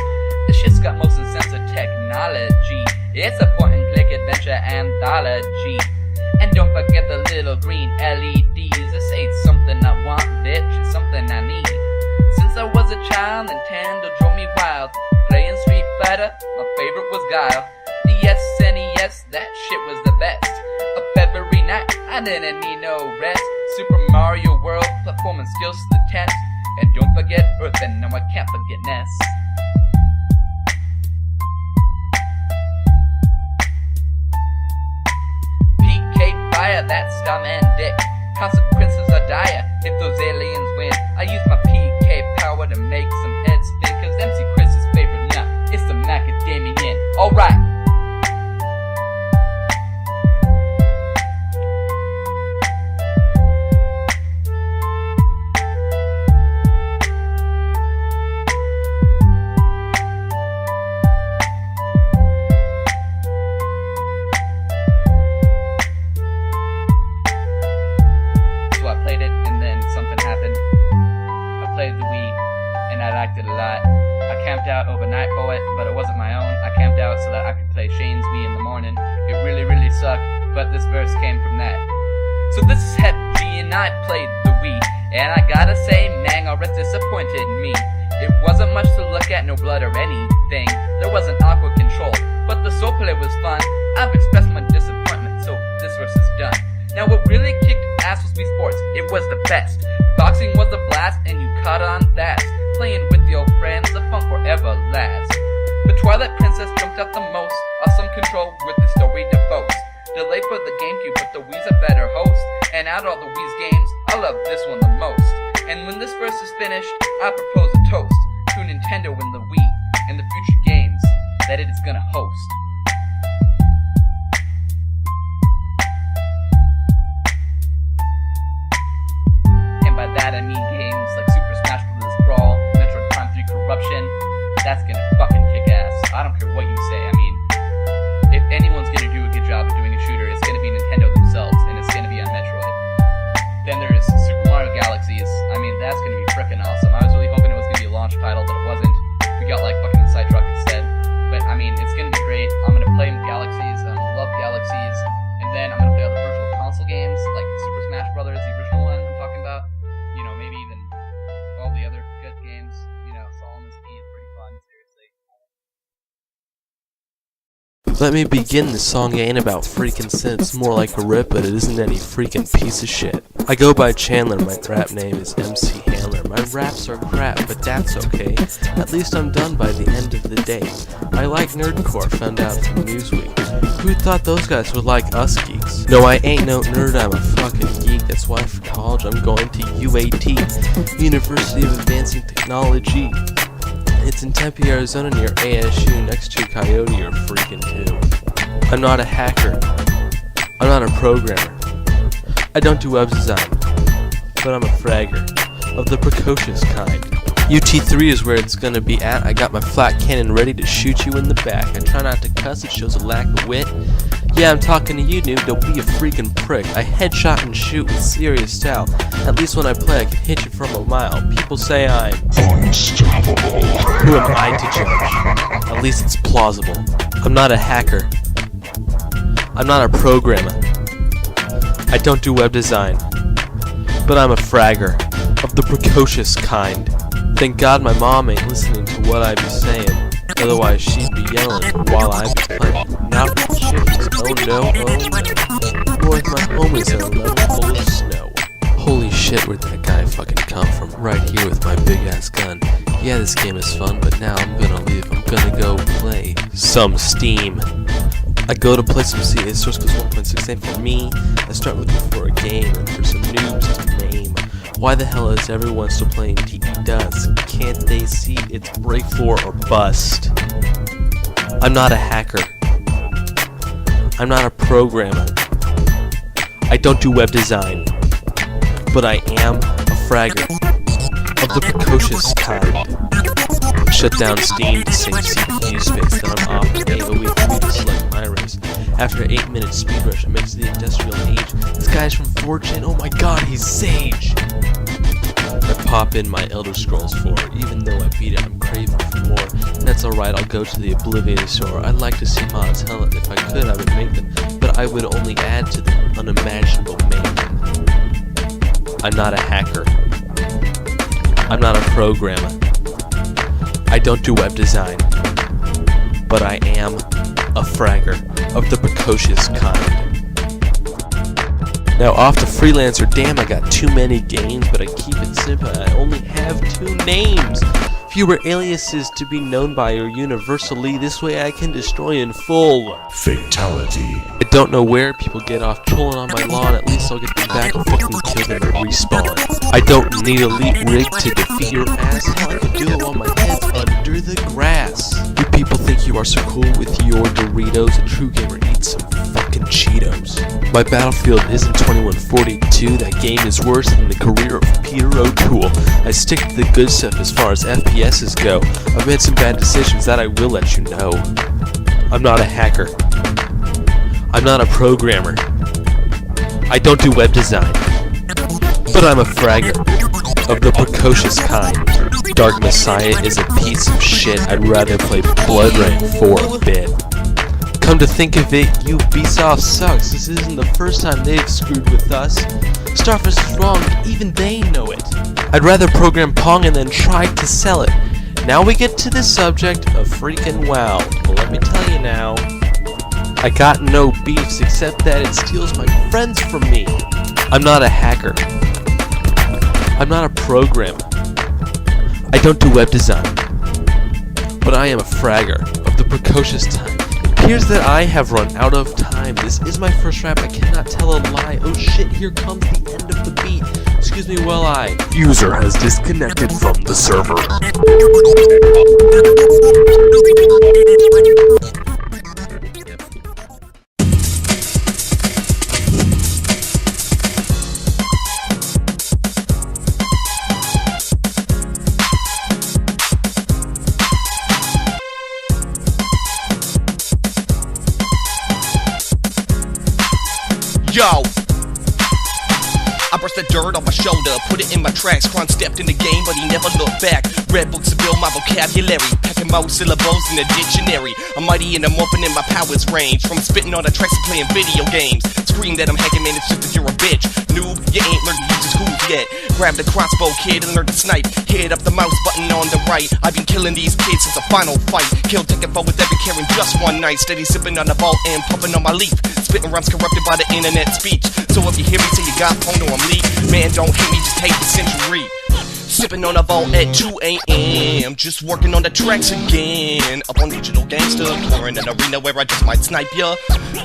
This shit's got motion sensor technology. It's a point and click adventure anthology. And don't forget the little green LEDs. This ain't something I want, bitch, it's something I need. Since I was a child, Nintendo drove me wild. Playing Street Fighter, my favorite was Guile. The SNES, that shit was the best. Up every night, I didn't need no rest. Super Mario World, performance skills to the test. And don't forget Earth, and no I can't forget Ness. PK Fire, that's Starman Dick. Consequences are dire if those aliens win. I use my PK power to make some heads spin. Cause MC Chris's favorite nut is the macadamian. Alright. So I played it and then something happened. I played the Wii and I liked it a lot. I camped out overnight for it, but it wasn't my own. I camped out so that I could play Shane's Wii in the morning. It really sucked, but this verse came from that. So this is Hep G and I played the Wii, and I gotta say, Mangaret disappointed me. It wasn't much to look at, no blood or anything. There wasn't awkward control, but the soul play was fun. I've expressed my disappointment, so this verse is done. Now what really kicked ass was Wii Sports, it was the best. Boxing was a blast and you caught on fast. Playing with your friends, the fun forever lasts. The Twilight Princess jumped out the most. Awesome control with the story to boast. Delayed for the GameCube, but the Wii's a better host. And out of all the Wii's games, I love this one the most. And when this verse is finished, I propose a toast to Nintendo and the Wii and the future games that it is gonna host. And by that I mean games like Super Smash Bros. Brawl, Metroid Prime 3 Corruption. That's gonna fucking kick ass. I don't care what you say. I mean, if anyone's gonna do a good job of doing a shooter, it's gonna be Nintendo themselves, and it's gonna be on Metroid. Then there's Super Mario Galaxies. I mean, that's gonna be frickin' awesome. I was really hoping it was gonna be a launch title, but it wasn't. We got like fucking the side truck instead. But I mean, it's gonna be great. I'm gonna play Galaxies. I love Galaxies. And then I'm gonna play all the virtual console games, like Super Smash Brothers, the original one I'm talking about. You know, maybe even all the other good games. You know, Solomon's P is pretty fun, seriously. Let me begin. This song ain't about freaking sin. It's more like a rip, but it isn't any freaking piece of shit. I go by Chandler. My rap name is MC Handler. My raps are crap, but that's okay. At least I'm done by the end of the day. I like nerdcore, found out from Newsweek. Who thought those guys would like us geeks? No, I ain't no nerd, I'm a fucking geek. That's why for college I'm going to UAT, University of Advancing Technology. It's in Tempe, Arizona near ASU, next to Coyote or freaking 2. I'm not a hacker. I'm not a programmer. I don't do web design. But I'm a fragger. Of the precocious kind. UT3 is where it's gonna be at. I got my flat cannon ready to shoot you in the back. I try not to cuss, it shows a lack of wit. Yeah, I'm talking to you, noob, don't be a freaking prick. I headshot and shoot with serious style. At least when I play, I can hit you from a mile. People say I'm unstoppable. Who am I to judge? At least it's plausible. I'm not a hacker. I'm not a programmer. I don't do web design. But I'm a fragger, of the precocious kind. Thank God my mom ain't listening to what I be saying. Otherwise she'd be yelling while I be playing. Now for the chickens, oh no, oh no. Boy, my homies are a level full of snow. Holy shit, where'd that guy fucking come from? Right here with my big ass gun. Yeah, this game is fun, but now I'm gonna leave. I'm gonna go play some Steam. I go to play some CS, source goes 1.68 for me. I start looking for a game and for some noobs to name. Why the hell is everyone still playing DDoS? Can't they see it's break for or bust? I'm not a hacker. I'm not a programmer. I don't do web design. But I am a fragger of the precocious kind. Shut down Steam to save CPU space, then I'm off to AOE for me to select my race. After 8 minutes speed rush, it makes the industrial age. This guy's from 4chan, oh my god, he's Sage! I pop in my Elder Scrolls 4, even though I beat it, I'm craving for more. That's alright, I'll go to the Oblivion store. I'd like to see mods, hell, if I could I would make them, but I would only add to the unimaginable making. I'm not a hacker. I'm not a programmer. I don't do web design. But I am a fragger of the precocious kind. Now off to Freelancer, damn I got too many games, but I keep it simple, I only have 2 names. Fewer aliases to be known by or universally, this way I can destroy in full. Fatality. I don't know where people get off trolling on my lawn, at least I'll get them back and fucking kill them and respawn. I don't need elite rig to defeat your ass, hell I can do it while my head's under the grass. You people think you are so cool with your Doritos, a true gamer eats some fucking Cheetos. My battlefield isn't 2142, that game is worse than the career of Peter O'Toole. I stick to the good stuff as far as FPSs go. I've made some bad decisions that I will let you know. I'm not a hacker. I'm not a programmer. I don't do web design. But I'm a fragger of the precocious kind. Dark Messiah is a piece of shit. I'd rather play Blood Rain for a bit. Come to think of it, Ubisoft sucks. This isn't the first time they've screwed with us. Starfish is wrong, even they know it. I'd rather program Pong and then try to sell it. Now we get to the subject of freaking WoW. Well, let me tell you now, I got no beefs except that it steals my friends from me. I'm not a hacker. I'm not a programmer. I don't do web design. But I am a fragger of the precocious time. It appears that I have run out of time. This is my first rap, I cannot tell a lie. Oh shit, here comes the end of the beat. Excuse me while I... User has disconnected from the server. Yo! I brushed the dirt off my shoulder, put it in my tracks. Quan stepped in the game, but he never looked back. Read books to build my vocabulary, packing more syllables in the dictionary. I'm mighty and I'm morphing in my powers range, from spitting on the tracks to playing video games. Scream that I'm hacking, man, it's just that you're a bitch. Noob, you ain't learned to use your schools yet. Grab the crossbow, kid, and learn to snipe. Hit up the mouse button on the right. I've been killing these kids since the final fight. Killed, taking foe with every care in just one night. Steady sipping on the ball and puffing on my leaf. Spitting rhymes corrupted by the internet speech. So if you hear me say you got Pono, I'm Lee. Man, don't hate me, just hate the century. Sipping on a vault at 2 a.m. Just working on the tracks again. Up on Digital Gangster, touring an arena where I just might snipe ya.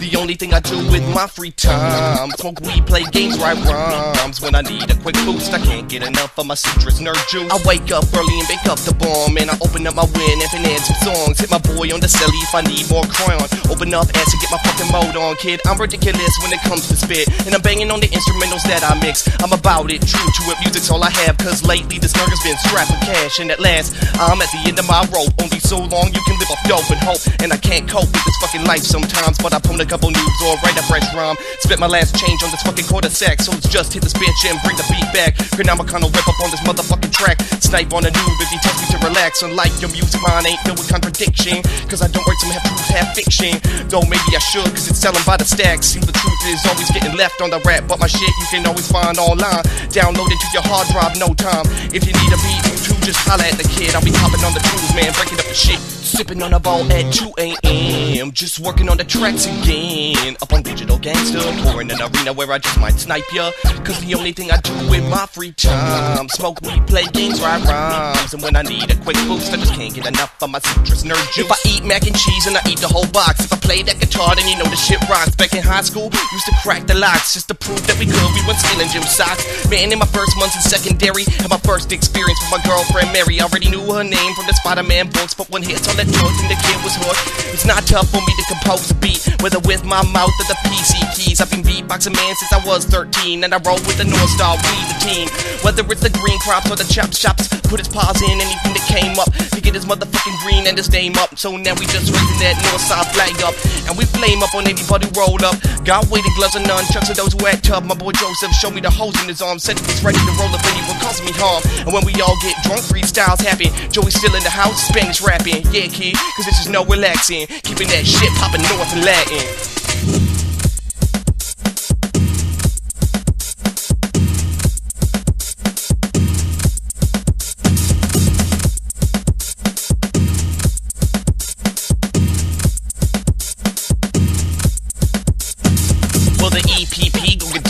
The only thing I do with my free time, smoke weed, play games, write rhymes. When I need a quick boost, I can't get enough of my citrus nerd juice. I wake up early and bake up the bomb, and I open up my Winamp and add some songs. Hit my boy on the celly if I need more crayon. Open up ass and get my fucking mode on, kid. I'm ridiculous when it comes to spit, and I'm banging on the instrumentals that I mix. I'm about it, true to it, music's all I have, cause lately this nigga's been strapped for cash. And at last, I'm at the end of my rope. Only so long you can live off dope and hope. And I can't cope with this fucking life sometimes, but I pwned a couple noobs or write a fresh rhyme. Spent my last change on this fucking quarter sack, so let's just hit this bitch and bring the beat back. Chronomicon rip up on this motherfucking track. Snipe on a noob if he tells me to relax. Unlike your music, mine ain't filled with contradiction, cause I don't write some half truth, half fiction. Though maybe I should, cause it's selling by the stack. See, the truth is always getting left on the rap, but my shit you can always find online. Download it to your hard drive, no time. If you need a beat, too, just holla at the kid. I'll be hopping on the tools, man, breaking up the shit. Sipping on a ball at 2 a.m. Just working on the tracks again. Up on Digital Gangster, pouring an arena where I just might snipe ya. Cause the only thing I do in my free time, smoke weed, play games, write rhymes. And when I need a quick boost, I just can't get enough of my citrus nerd juice. If I eat mac and cheese and I eat the whole box, if I play that guitar then you know the shit rocks. Back in high school, used to crack the locks just to prove that we could. We went stealing gym socks. Man, in my first months in secondary, had my first experience with my girlfriend Mary. Already knew her name from the Spider-Man books, but one hit all that drug and the kid was hooked. It's not tough for me to compose a beat, whether with my mouth or the PC keys. I've been beatboxing, man, since I was 13, and I roll with the North Star, we the team. Whether it's the green crops or the chop shops, put his paws in anything that came up to get his motherfucking green and his name up. So now we just raising that North Side flag up, and we flame up on anybody roll up. Got weighted gloves and nunchucks for those who act tough. My boy Joseph showed me the holes in his arm, said he was ready to roll up anyone causing me harm. And when we all get drunk, freestyles happen. Joey's still in the house, Spanish rapping. Yeah, kid, cause this is no relaxing, keeping that shit popping north and Latin.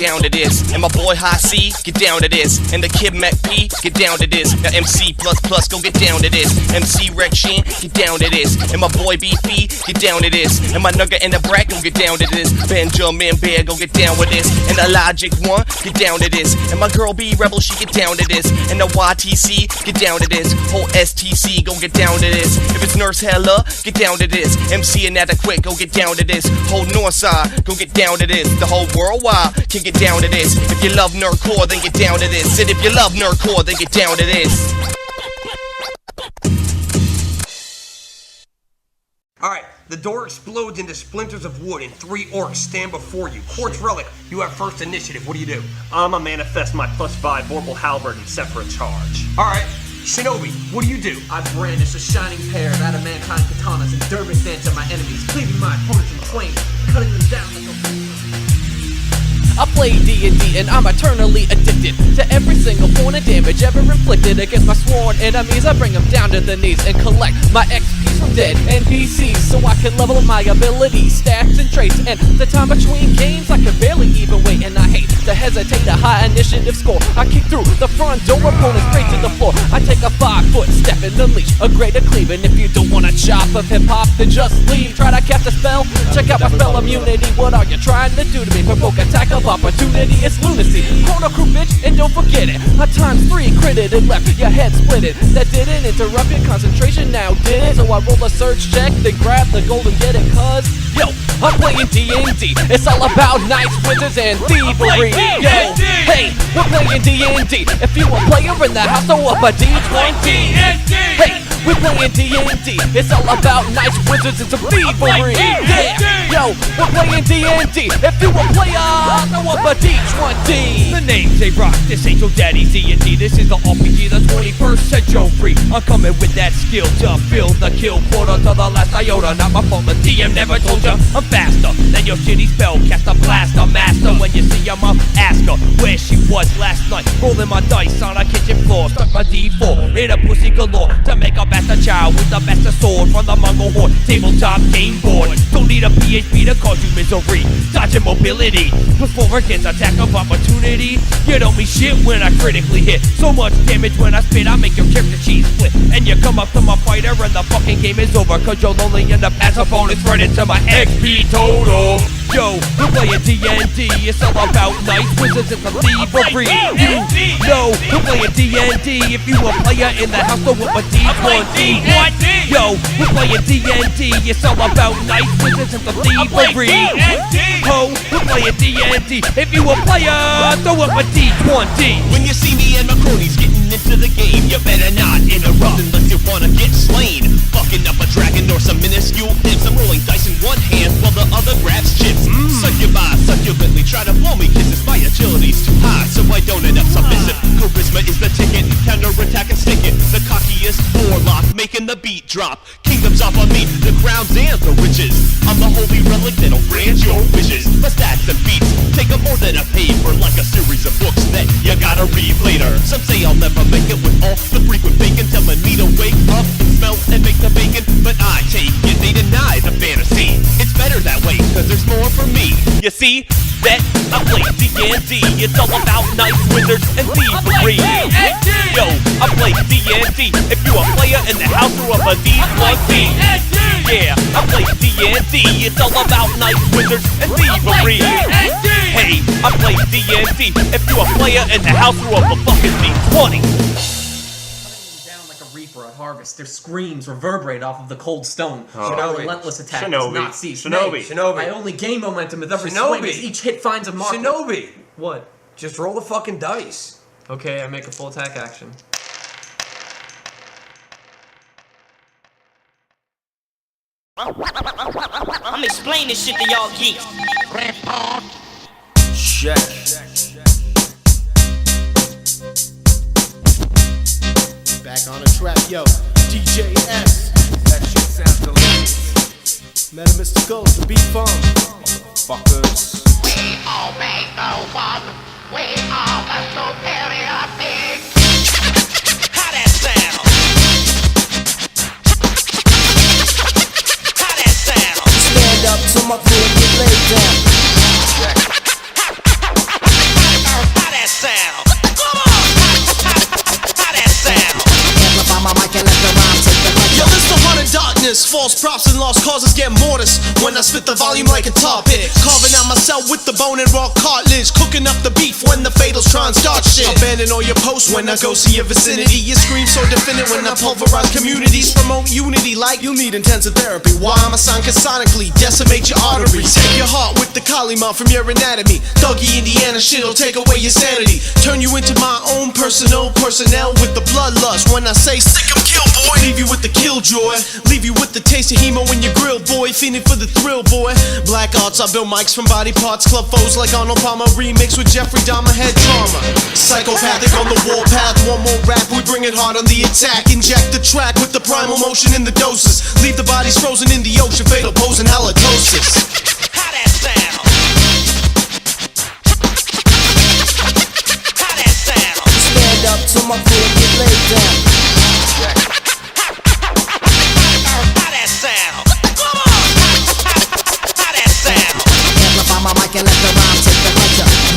Down to this, and my boy High C, get down to this, and the kid Mac P, get down to this. Now MC plus go get down to this. MC Rection, get down to this, and my boy BP, get down to this, and my nugget and the Brat gon' get down to this. Benjamin Bear gon' get down with this, and the Logic One, get down to this, and my girl B Rebel, she get down to this, and the YTC, get down to this. Whole STC gon' get down to this. If it's Nurse Hella, get down to this. MC Inadequate, go get down to this. Whole Northside, go get down to this. The whole worldwide can get down to this. If you love nerdcore, then get down to this. And if you love nerdcore, then get down to this. Alright, the door explodes into splinters of wood and 3 orcs stand before you. Quartz Relic, you have first initiative. What do? I'ma manifest my +5 Vorpal Halberd and set for a charge. Alright, Shinobi, what do? I brandish a shining pair of adamantine katanas and dervish dance at my enemies, cleaving my opponents in twain, cutting them down like a... I play D&D and I'm eternally addicted to every single point of damage ever inflicted against my sworn enemies. I bring them down to the knees and collect my XPs from dead NPCs so I can level up my abilities, stats and traits, and the time between games I can barely even wait, and I hate to hesitate a high initiative score. I kick through the front door, opponents straight to the floor. I take a 5-foot step and unleash a greater cleave, and if you don't want a chop of hip-hop, then just leave. Try to cast a spell, check out my spell immunity. What are you trying to do to me? Provoke attack of opportunity, it's lunacy. Chrono Crew, bitch, and don't forget it. I ×3 critted and left your head splitted. That didn't interrupt your concentration, now did it? So I roll a search check, then grab the gold and get it, cause yo, I'm playing D&D. It's all about knights, wizards, and thievery. Yo, hey, we're playing D&D. If you a player in the house, throw up a D20. Hey, we're playing D&D. It's all about knights, wizards, and some thievery. Yeah, yo, we're playing D&D. If you a player, throw up a D20. The name's A-Rock, this ain't your daddy's D&D. This is the RPG, the 21st century. I'm coming with that skill to build the kill quota to the last iota. Not my fault, the DM never told ya I'm faster than your shitty spellcaster blaster master. When you see I'm ask her where she was last night. Rolling my dice on a kitchen floor, stuck my D4 in a pussy galore to make a master child with the master sword from the Mongol horde. Tabletop game board, don't need a PHP to cause you misery. Dodging mobility, +4 against attack of opportunity. You don't mean shit when I critically hit. So much damage when I spit, I make your character cheese split. And you come up to my fighter and the fucking game is over, cause you're lonely and the pass opponent's right into my XP total. Yo, we're playing D&D, it's all about knights, wizards, and some thievery. You know, we're playing D&D, if you a player in the house, throw up a D20. Yo, we're playing D&D, it's all about knights, wizards, and some thievery. Ho, we're playing D&D, if you a player, throw up a D20. When you see me and my cronies getting into the game. You better not interrupt unless you wanna get slain. Fucking up a dragon or some minuscule imps. I'm rolling dice in one hand while the other grabs chips. Succubi, succulently try to blow me kisses. My agility's too high, so I don't end up submissive. Charisma is the ticket, counterattack and stick it. The cockiest warlock making the beat drop. Kingdoms off on me, the crowns and the riches. I'm the holy relic that'll grant your wishes. My stats and beats take up more than a paper, like a series of books that you gotta read later. Some say I'll never make it with all the frequent bacon, telling me to wake up and smell and make the bacon, but I take it, they deny the fantasy. It's better that way, cause there's more for me. You see, that I play D&D. It's all about knights, wizards, and thievery. Yo, I play D&D. If you a player in the house or up a D1D. Yeah, I play D&D. It's all about knights, wizards, and thievery. Hey, I play D&D. If you a player in the house or up a fucking D20. Down like a reaper at harvest, their screams reverberate off of the cold stone. Oh. Our relentless attack does not cease. Shinobi. My only gain momentum with every swing as each hit finds a mark. Shinobi. What? Just roll the fucking dice. Okay, I make a full attack action. I'm explaining this shit to y'all geeks. Check. Back on the track, yo. DJ S. That shit sounds delicious. Metaphysical, the beat funk. Fuckers. We all make the one. We are the superior being. How that sound? How that sound? Stand up to my crew and get laid down. How that sound? Come on! How that sound? Amplify my mic and let the rhyme take the mic. Yo, this the heart of darkness. False props and lost causes get mortis when I spit the volume like a tar pit. Carving out myself with the bone and raw cartilage. Cooking up the beef when the fatals try and start shit. Abandon all your posts when I go see your vicinity. You scream so definite when I pulverize communities. Promote unity like you need intensive therapy. Why I'm a sign sonically decimate your arteries. Take your heart with the Kalima from your anatomy. Thuggy Indiana shit'll take away your sanity. Turn you into my own personnel with the bloodlust. When I say sick 'em kill boy, leave you with the killjoy. Leave you with the taste of hemo in your grill, boy. Feeling for the thrill, boy. Black arts, I build mics from body parts. Club foes like Arnold Palmer. Remix with Jeffrey Dahmer, head trauma. Psychopathic on the warpath. One more rap, we bring it hard on the attack. Inject the track with the primal motion in the doses. Leave the bodies frozen in the ocean. Fatal pose and halitosis. How that sound? How that sound? Stand up to my crew and get laid down. How that sound? Come on! How that sound? Amplify my mic and let the rhyme take the mic.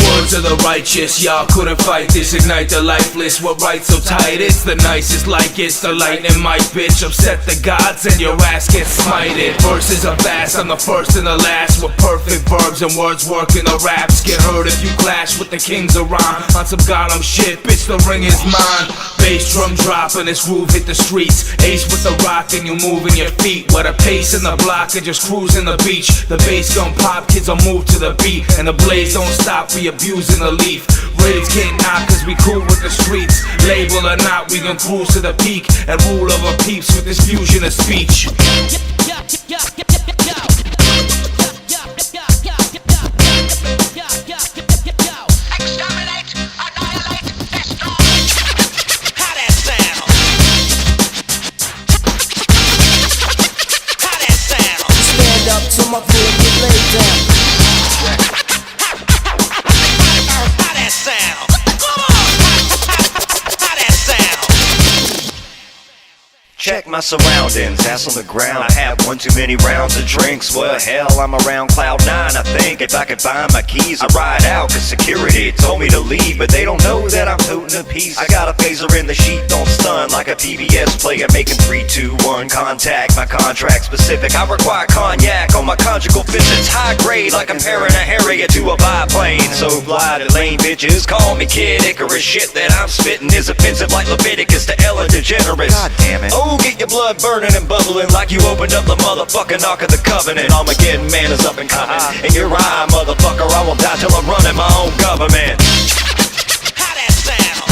Word to the righteous, y'all couldn't fight this. Ignite the lifeless, what right so tight? It's the nicest like it's the lightning mic, bitch. Upset the gods and your ass gets smited. Verses are fast, I'm the first and the last. With perfect verbs and words working the raps. Get hurt if you clash with the kings of rhyme. On some goddamn shit, bitch, the ring is mine. Bass drum drop and this groove hit the streets. Ace with the rock and you moving your feet. What a pace in the block and just cruising the beach. The bass gon' pop, kids will move to the beat. And the blaze don't stop, we abusing the leaf. Raids can't knock cause we cool with the streets. Label or not, we gon' cruise to the peak. And rule over peeps with this fusion of speech. Exterminate, annihilate, destroy. How that sound? How that sound? Stand up to my crew and get laid down. How that sound? Come on! How that sound? Check my surroundings, ass on the ground. I have one too many rounds of drinks. Well, hell, I'm around cloud 9. I think if I could find my keys, I'd ride out. Cause security told me to leave, but they don't know that I'm tooting a piece. I got a phaser in the sheet, don't stun like a PBS player making 3, 2, 1 contact. My contract specific, I require cognac on my conjugal visits. High grade like comparing a Harrier to a biplane. So fly to lame bitches, call me Kid Icarus. Shit that I'm spitting is offensive like Leviticus to Ellen DeGeneres. God damn it. Oh, get your blood burning and bubbling like you opened up the motherfucking Ark of the Covenant. Armageddon man is up and coming. And you're right, motherfucker, I will die till I'm running my own government. How that sound?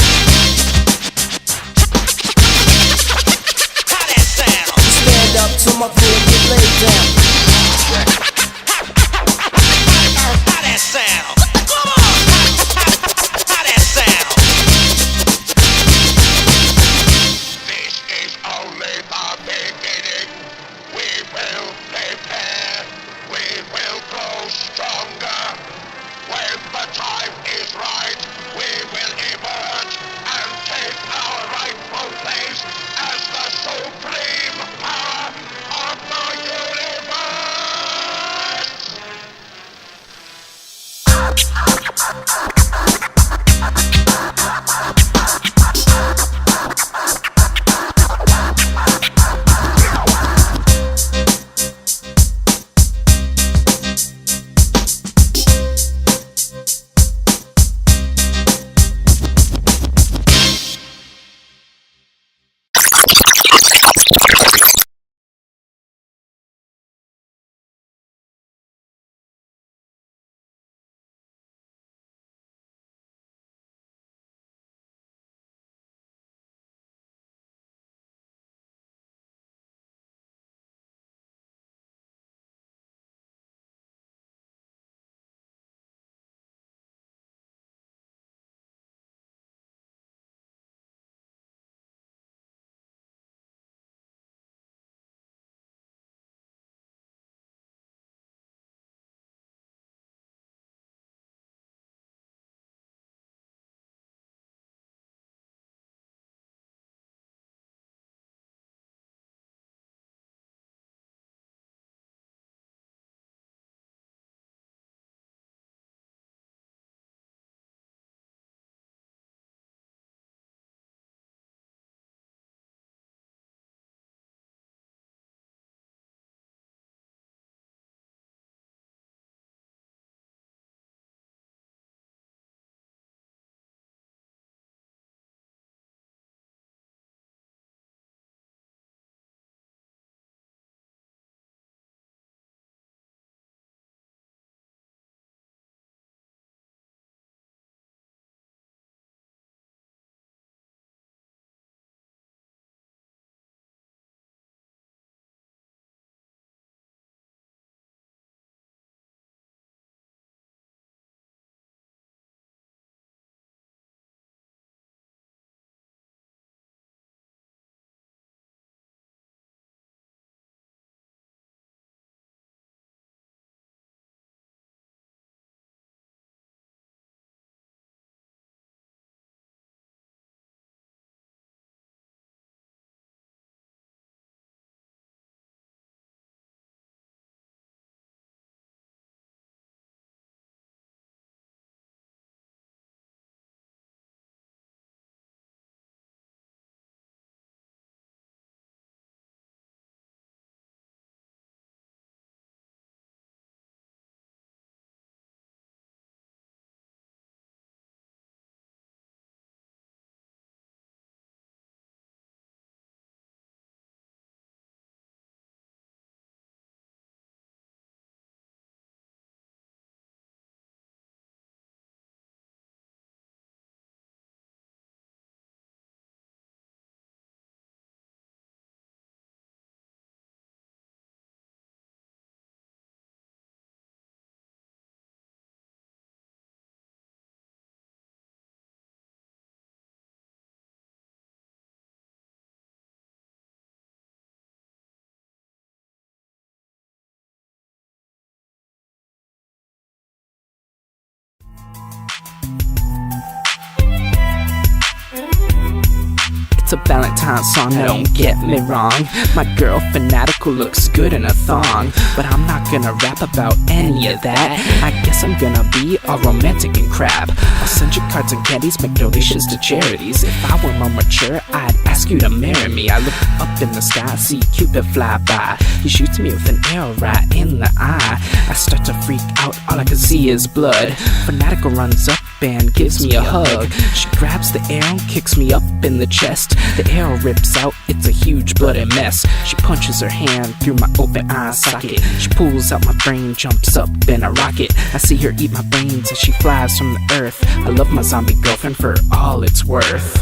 It's a Valentine song, don't get me wrong. My girl fanatical looks good in a thong, but I'm not gonna rap about any of that. I guess I'm gonna be all romantic and crap. I'll send you cards and candies, make donations to charities. If I were more mature, I'd ask you to marry me. I look up in the sky, see Cupid fly by. He shoots me with an arrow right in the eye. I start to freak out, all I can see is blood. Fanatical runs up and gives me a hug. She grabs the arrow and kicks me up in the chest. The arrow rips out, it's a huge bloody mess. She punches her hand through my open eye socket. She pulls out my brain, jumps up in a rocket. I see her eat my brains as she flies from the earth. I love my zombie girlfriend for all it's worth.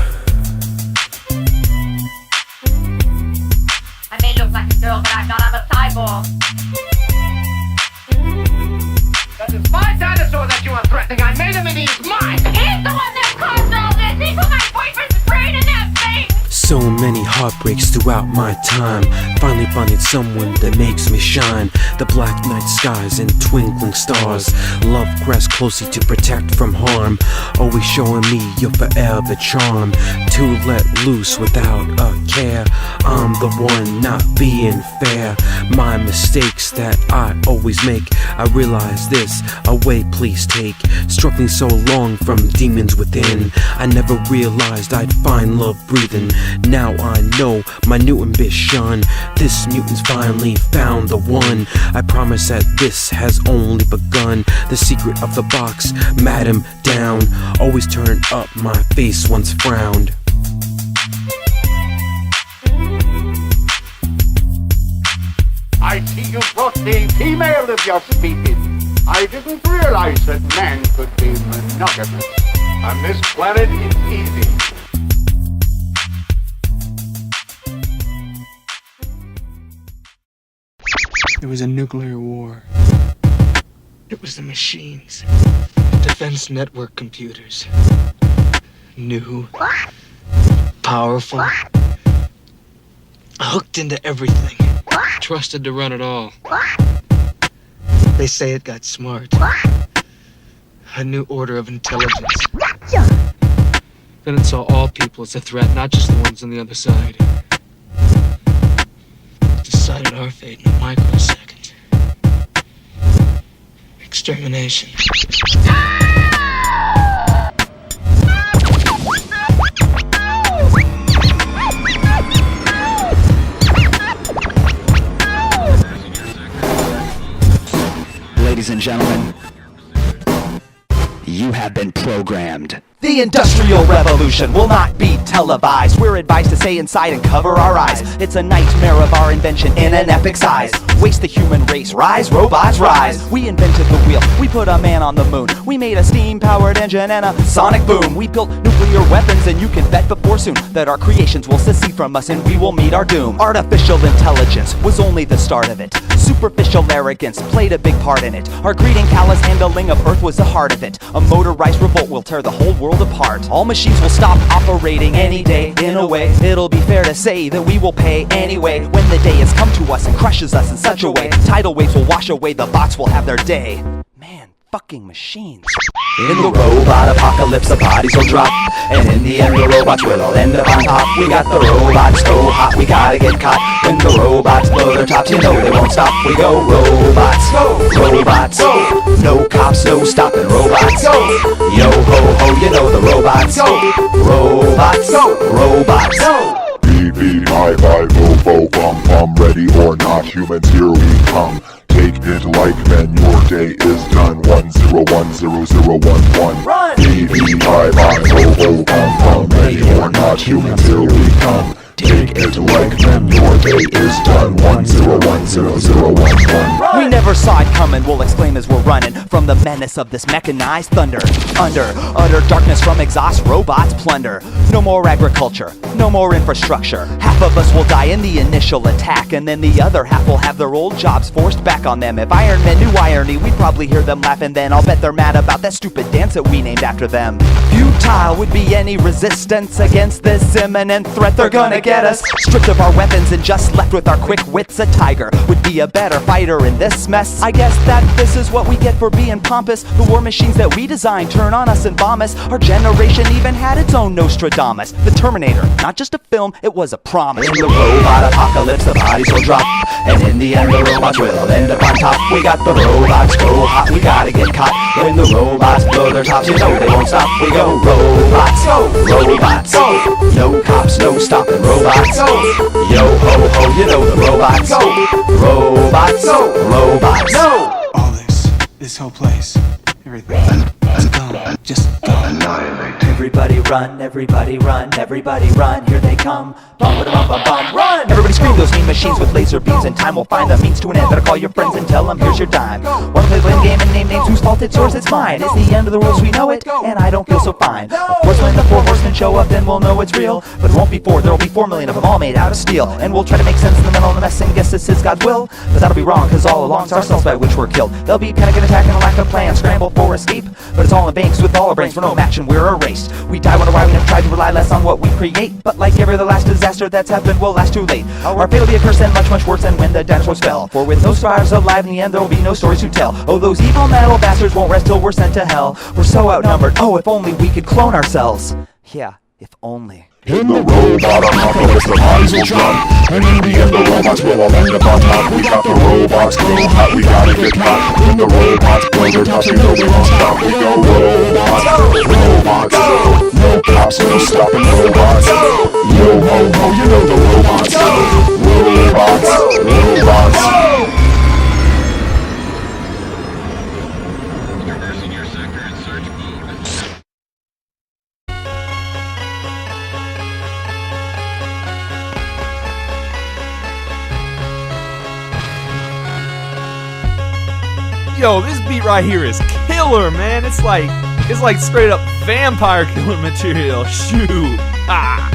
I may look like a girl, but I'm not, I'm a cyborg. That is my dinosaur that you are threatening. I made him and he's mine. He's the one that caused all this. He put my boyfriend's brain in that thing. So many hot breaks throughout my time, finally finding someone that makes me shine. The black night skies and twinkling stars, love grasps closely to protect from harm, always showing me your forever charm. To let loose without a care, I'm the one not being fair. My mistakes that I always make, I realize this, away please take. Struggling so long from demons within, I never realized I'd find love breathing. Now I know my new ambition, this mutant's finally found the one. I promise that this has only begun. The secret of the box, madam down, always turn up my face once frowned. I see you brought the female of your species. I didn't realize that man could be monogamous. On this planet, it's easy. There was a nuclear war. It was the machines. Defense network computers. New. Powerful. Hooked into everything. Trusted to run it all. They say it got smart. A new order of intelligence. Then it saw all people as a threat, not just the ones on the other side. It decided our fate in a microsecond. Extermination. Ladies and gentlemen, you have been programmed. The Industrial Revolution will not be televised. We're advised to stay inside and cover our eyes. It's a nightmare of our invention in an epic size. Waste the human race, rise, robots, rise. We invented the wheel, we put a man on the moon. We made a steam-powered engine and a sonic boom. We built nuclear weapons, and you can bet before soon that our creations will secede from us and we will meet our doom. Artificial intelligence was only the start of it. Superficial arrogance played a big part in it. Our greed and callous handling of Earth was the heart of it. A motorized revolt will tear the whole world apart. All machines will stop operating any day. In a way, it'll be fair to say that we will pay anyway. When the day has come to us and crushes us in such a way, tidal waves will wash away, the bots will have their day. Man, fucking machines. In the robot apocalypse, the bodies will drop, and in the end the robots will all end up on top. We got the robots so hot, we gotta get caught. When the robots blow their tops, you know they won't stop. We go robots, robots, no cops, no stopping robots. Yo ho ho, you know the robots, robots, robots. Beep beep, hi hi, bo bo, bum bum, ready or not, humans, here we come. Take it like men, your day is done. 10100011. Run! Beep beep, hi hi, bo bo, bum bum, ready or not, humans, here we come. Take it like men, your day is done. 10100011. We never saw it coming, we'll exclaim as we're running from the menace of this mechanized thunder. Under utter darkness from exhaust, robots plunder. No more agriculture, no more infrastructure. Half of us will die in the initial attack, and then the other half will have their old jobs forced back on them. If Iron Men knew irony, we'd probably hear them laugh, and then I'll bet they're mad about that stupid dance that we named after them. Futile would be any resistance against this imminent threat. They're gonna get us stripped of our weapons and just left with our quick wits. A tiger would be a better fighter in this mess. I guess that this is what we get for being pompous. The war machines that we designed turn on us and bomb us. Our generation even had its own Nostradamus. The Terminator, not just a film, it was a promise. In the robot apocalypse, the bodies will drop, and in the end the robots will end up on top. We got the robots so hot, we gotta get caught. When the robots blow their tops, you know they won't stop. We go robots, robots, no cops, no stopping robots. Yo ho ho, you know the robots, robots, robots. All this whole place, everything, it's gone, just gone. Everybody run, everybody run, everybody run, here they come. Bum bum bum bum, run! Everybody scream, those mean machines with laser beams, and time will find the means to an end. Better call your friends and tell them here's your dime. Wanna play the blame game and name names, whose fault it's yours, it's mine. It's the end of the world as we know it, and I don't feel so fine. Of course when the 4 horsemen show up, then we'll know it's real. But it won't be 4, there'll be 4 million of them all made out of steel. And we'll try to make sense in the middle of the mess and guess this is God's will. But that'll be wrong, cause all along it's ourselves by which we're killed. There'll be panic and attack and a lack of plan, scramble for escape. But it's all in vain, 'cause with all our brains we're no match and we're erased. We die wonder why we never tried to rely less on what we create. But like every other last disaster that's happened will last too late. Our fate will be a curse and much, much worse than when the dinosaurs fell. For with no survivors alive in the end, there will be no stories to tell. Oh, those evil metal bastards won't rest till we're sent to hell. We're so outnumbered, oh, if only we could clone ourselves. Yeah, if only. In the robot apocalypse, the bodies will drop, and in the end the robots will all end up on top. We got the robots go hot, we gotta get caught. When the robots blow their tops, you know they won't stop. We go robots, robots, no cops, no stopping robots. Yo ho ho, you know the robots, robots, robots. Yo, this beat right here is killer, man. It's like straight up vampire killer material. Shoot. Ah.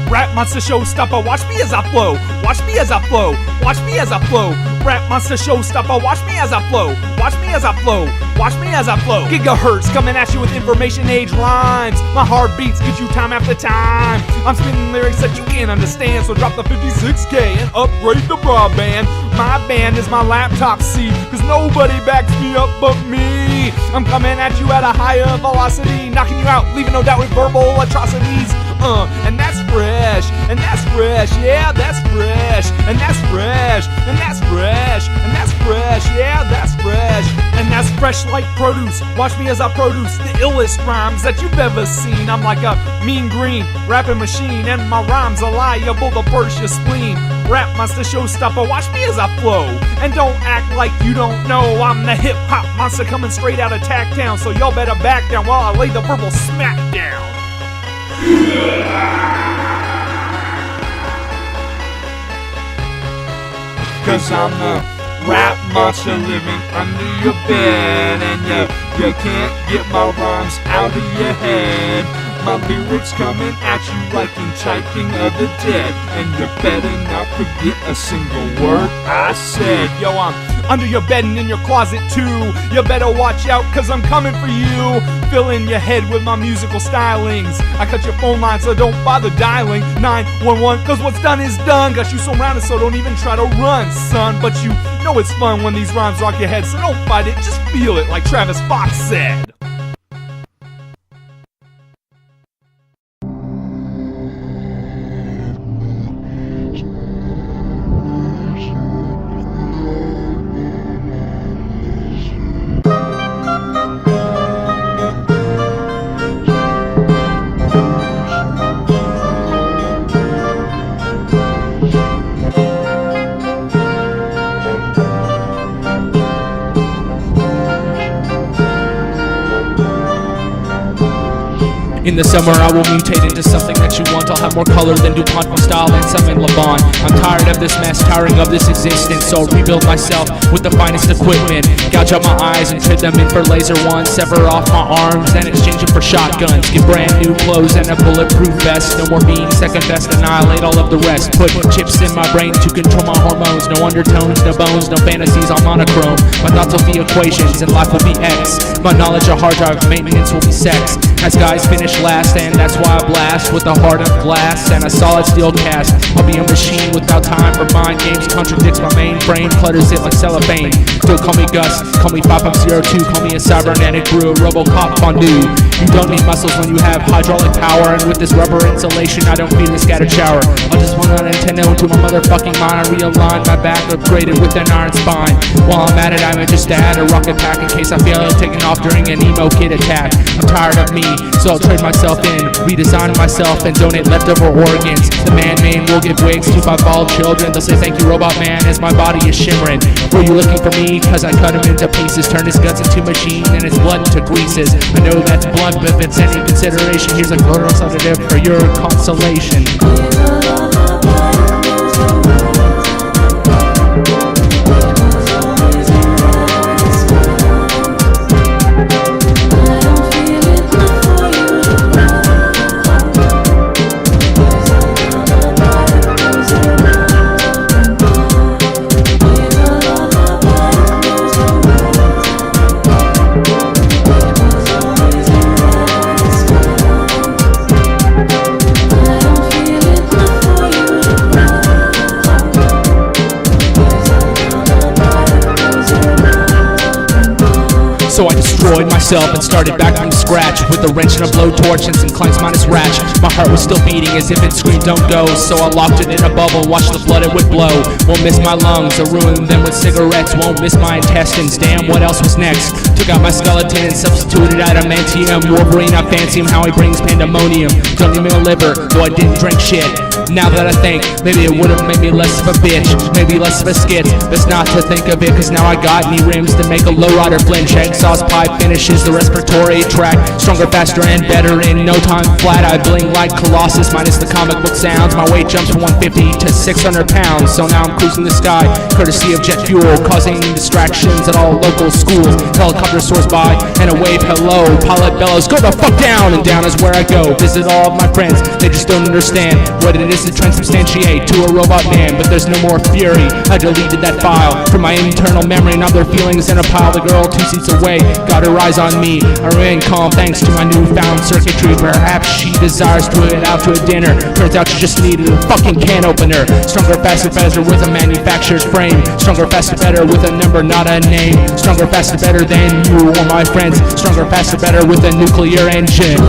Rap monster showstopper, watch me as I flow. Watch me as I flow. Watch me as I flow. Rap monster showstopper, watch me as I flow. Watch me as I flow. Watch me as I flow. Gigahertz coming at you with information age rhymes. My heartbeats get you time after time. I'm spinning lyrics that you can't understand, so drop the 56K and upgrade the broadband. My band is my laptop, see, cause nobody backs me up but me. I'm coming at you at a higher velocity, knocking you out, leaving no doubt with verbal atrocities. And that's fresh, and that's fresh, yeah, that's fresh, and that's fresh, and that's fresh, and that's fresh, yeah, that's fresh, and that's fresh like produce. Watch me as I produce the illest rhymes that you've ever seen. I'm like a mean green rapping machine, and my rhymes are liable to burst your spleen. Rap monster showstopper, watch me as I flow, and don't act like you don't know I'm the hip hop monster coming straight out of Tacktown. So y'all better back down while I lay the verbal smack down. Cause I'm the rap monster living under your bed, and you can't get my rhymes out of your head. My lyrics coming at you like Hitchhiking of the Dead, and you better not forget a single word I said. Yo, I'm under your bed and in your closet too. You better watch out, cause I'm coming for you. Filling your head with my musical stylings. I cut your phone line, so don't bother dialing 911, cause what's done is done. Got you surrounded, so don't even try to run, son. But you know it's fun when these rhymes rock your head, so don't fight it, just feel it like Travis Fox said. In the summer I will mutate into something that you want. I'll have more color than DuPont from style and some in Levon. I'm tired of this mess, tiring of this existence, so I'll rebuild myself with the finest equipment. Gouge out my eyes and trade them in for laser ones. Sever off my arms and exchange them for shotguns. Get brand new clothes and a bulletproof vest. No more being second best, annihilate all of the rest. Put chips in my brain to control my hormones. No undertones, no bones, no fantasies on monochrome. My thoughts will be equations and life will be X. My knowledge a hard drive, maintenance will be sex. As guys finish last, and that's why I blast with a heart of glass and a solid steel cast. I'll be a machine without time for mind games. Contradicts my mainframe, clutters it like cellophane. Still call me Gus, call me 502, call me a cybernetic brew, Robocop fondue. You don't need muscles when you have hydraulic power, and with this rubber insulation I don't feed the scattered shower. I'll just run on Nintendo into my motherfucking mind. I realign my back, upgraded with an iron spine. While I'm at it, I may just add a rocket pack in case I feel like taking off during an emo kid attack. I'm tired of me, so I'll trade myself in, redesign myself and donate leftover organs. The man will give wigs to my bald children. They'll say thank you Robot Man as my body is shimmering. Were you looking for me? Cause I cut him into pieces, turned his guts into machine and his blood into greases. I know that's blunt, but if it's any consideration, here's a photo sedative for your consolation. myself and started back from scratch with a wrench and a blowtorch and some clanks minus ratch. My heart was still beating as if it screamed don't go, so I locked it in a bubble, watched the blood it would blow. Won't miss my lungs or ruin them with cigarettes, won't miss my intestines, damn what else was next? Took out my skeleton and substituted adamantium. Wolverine, I fancy him how he brings pandemonium. Don't need me a liver, though I didn't drink shit. Now that I think, maybe it would've made me less of a bitch, maybe less of a skit. Best not to think of it, cause now I got knee rims to make a lowrider flinch. Exhaust pipe finishes the respiratory tract, stronger, faster, and better in no time flat. I bling like Colossus minus the comic book sounds. My weight jumps from 150 to 600 pounds, so now I'm cruising the sky, courtesy of jet fuel, causing distractions at all local schools. Helicopter soars by and a wave hello, pilot bellows, go the fuck down, and down is where I go. Visit all of my friends, they just don't understand what it is to transubstantiate to a robot man. But there's no more fury, I deleted that file from my internal memory. Now their feelings in a pile. The girl 2 seats away got her eyes on me. I remain calm thanks to my newfound circuitry. Perhaps she desires to head out to a dinner. Turns out she just needed a fucking can opener. Stronger, faster, better with a manufactured frame. Stronger, faster, better with a number, not a name. Stronger, faster, better than you or my friends. Stronger, faster, better with a nuclear engine.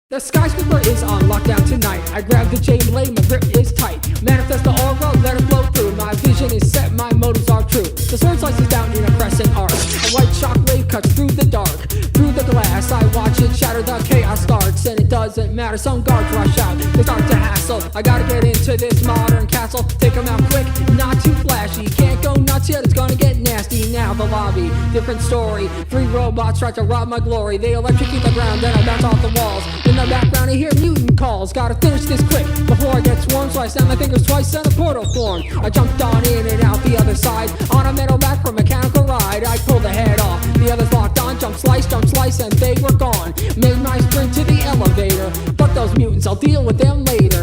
The skyscraper is on lockdown tonight. I grab the J blade, my grip is tight. Manifest the aura, let it flow through. My vision is set, my motives are true. The sword slices down in a crescent arc. A white shockwave cuts through the dark. Through the glass, I watch it shatter, the chaos starts. And it doesn't matter, some guards rush out. They start to hassle. I gotta get into this modern castle. Take them out quick, not too flashy. Can't go nuts yet, it's gonna get nasty. Now the lobby, different story. 3 robots try to rob my glory. They electrocute the ground, then I bounce off the walls. In the background I hear mutant calls. Gotta finish this quick before I get swarmed. So I snap my fingers twice and a portal formed. I jumped on in and out the other side. On a metal back for a mechanical ride. I pulled the head off, the others locked on. Jump slice, and they were gone. Made my sprint to the elevator. Fuck those mutants, I'll deal with them later.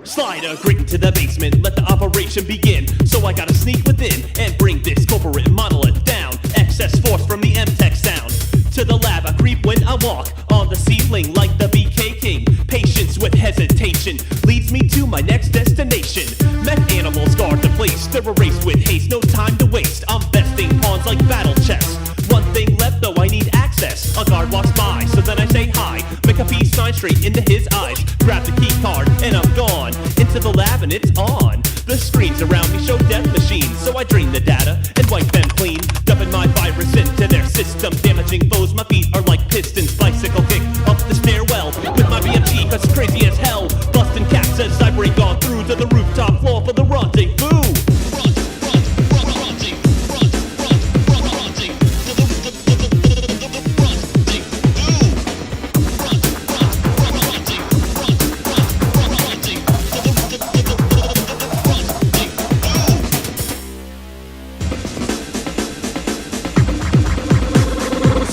Slide a grate into the basement, let the operation begin. So I gotta sneak within and bring this corporate monolith down. Excess force from the M-Tech sound. To the lab I creep when I walk on the ceiling like the BK King. Patience with hesitation leads me to my next destination. Mech animals guard the place, they're erased with haste, no time to waste. I'm besting pawns like battle chess. One thing left though, I need access. A guard walks by, so then I say hi. Make a peace sign straight into his eyes. Grab the key card and I'm gone. Into the lab and it's on. The screens around me show death machines, so I drain the data and wipe them clean. Dumping my virus into their system, damaging foes. My feet are like pistons, bicycle kick up the stairwell with my BMG, cause it's crazy as hell. Busting cats as I break on through to the rooftop floor for the rendezvous.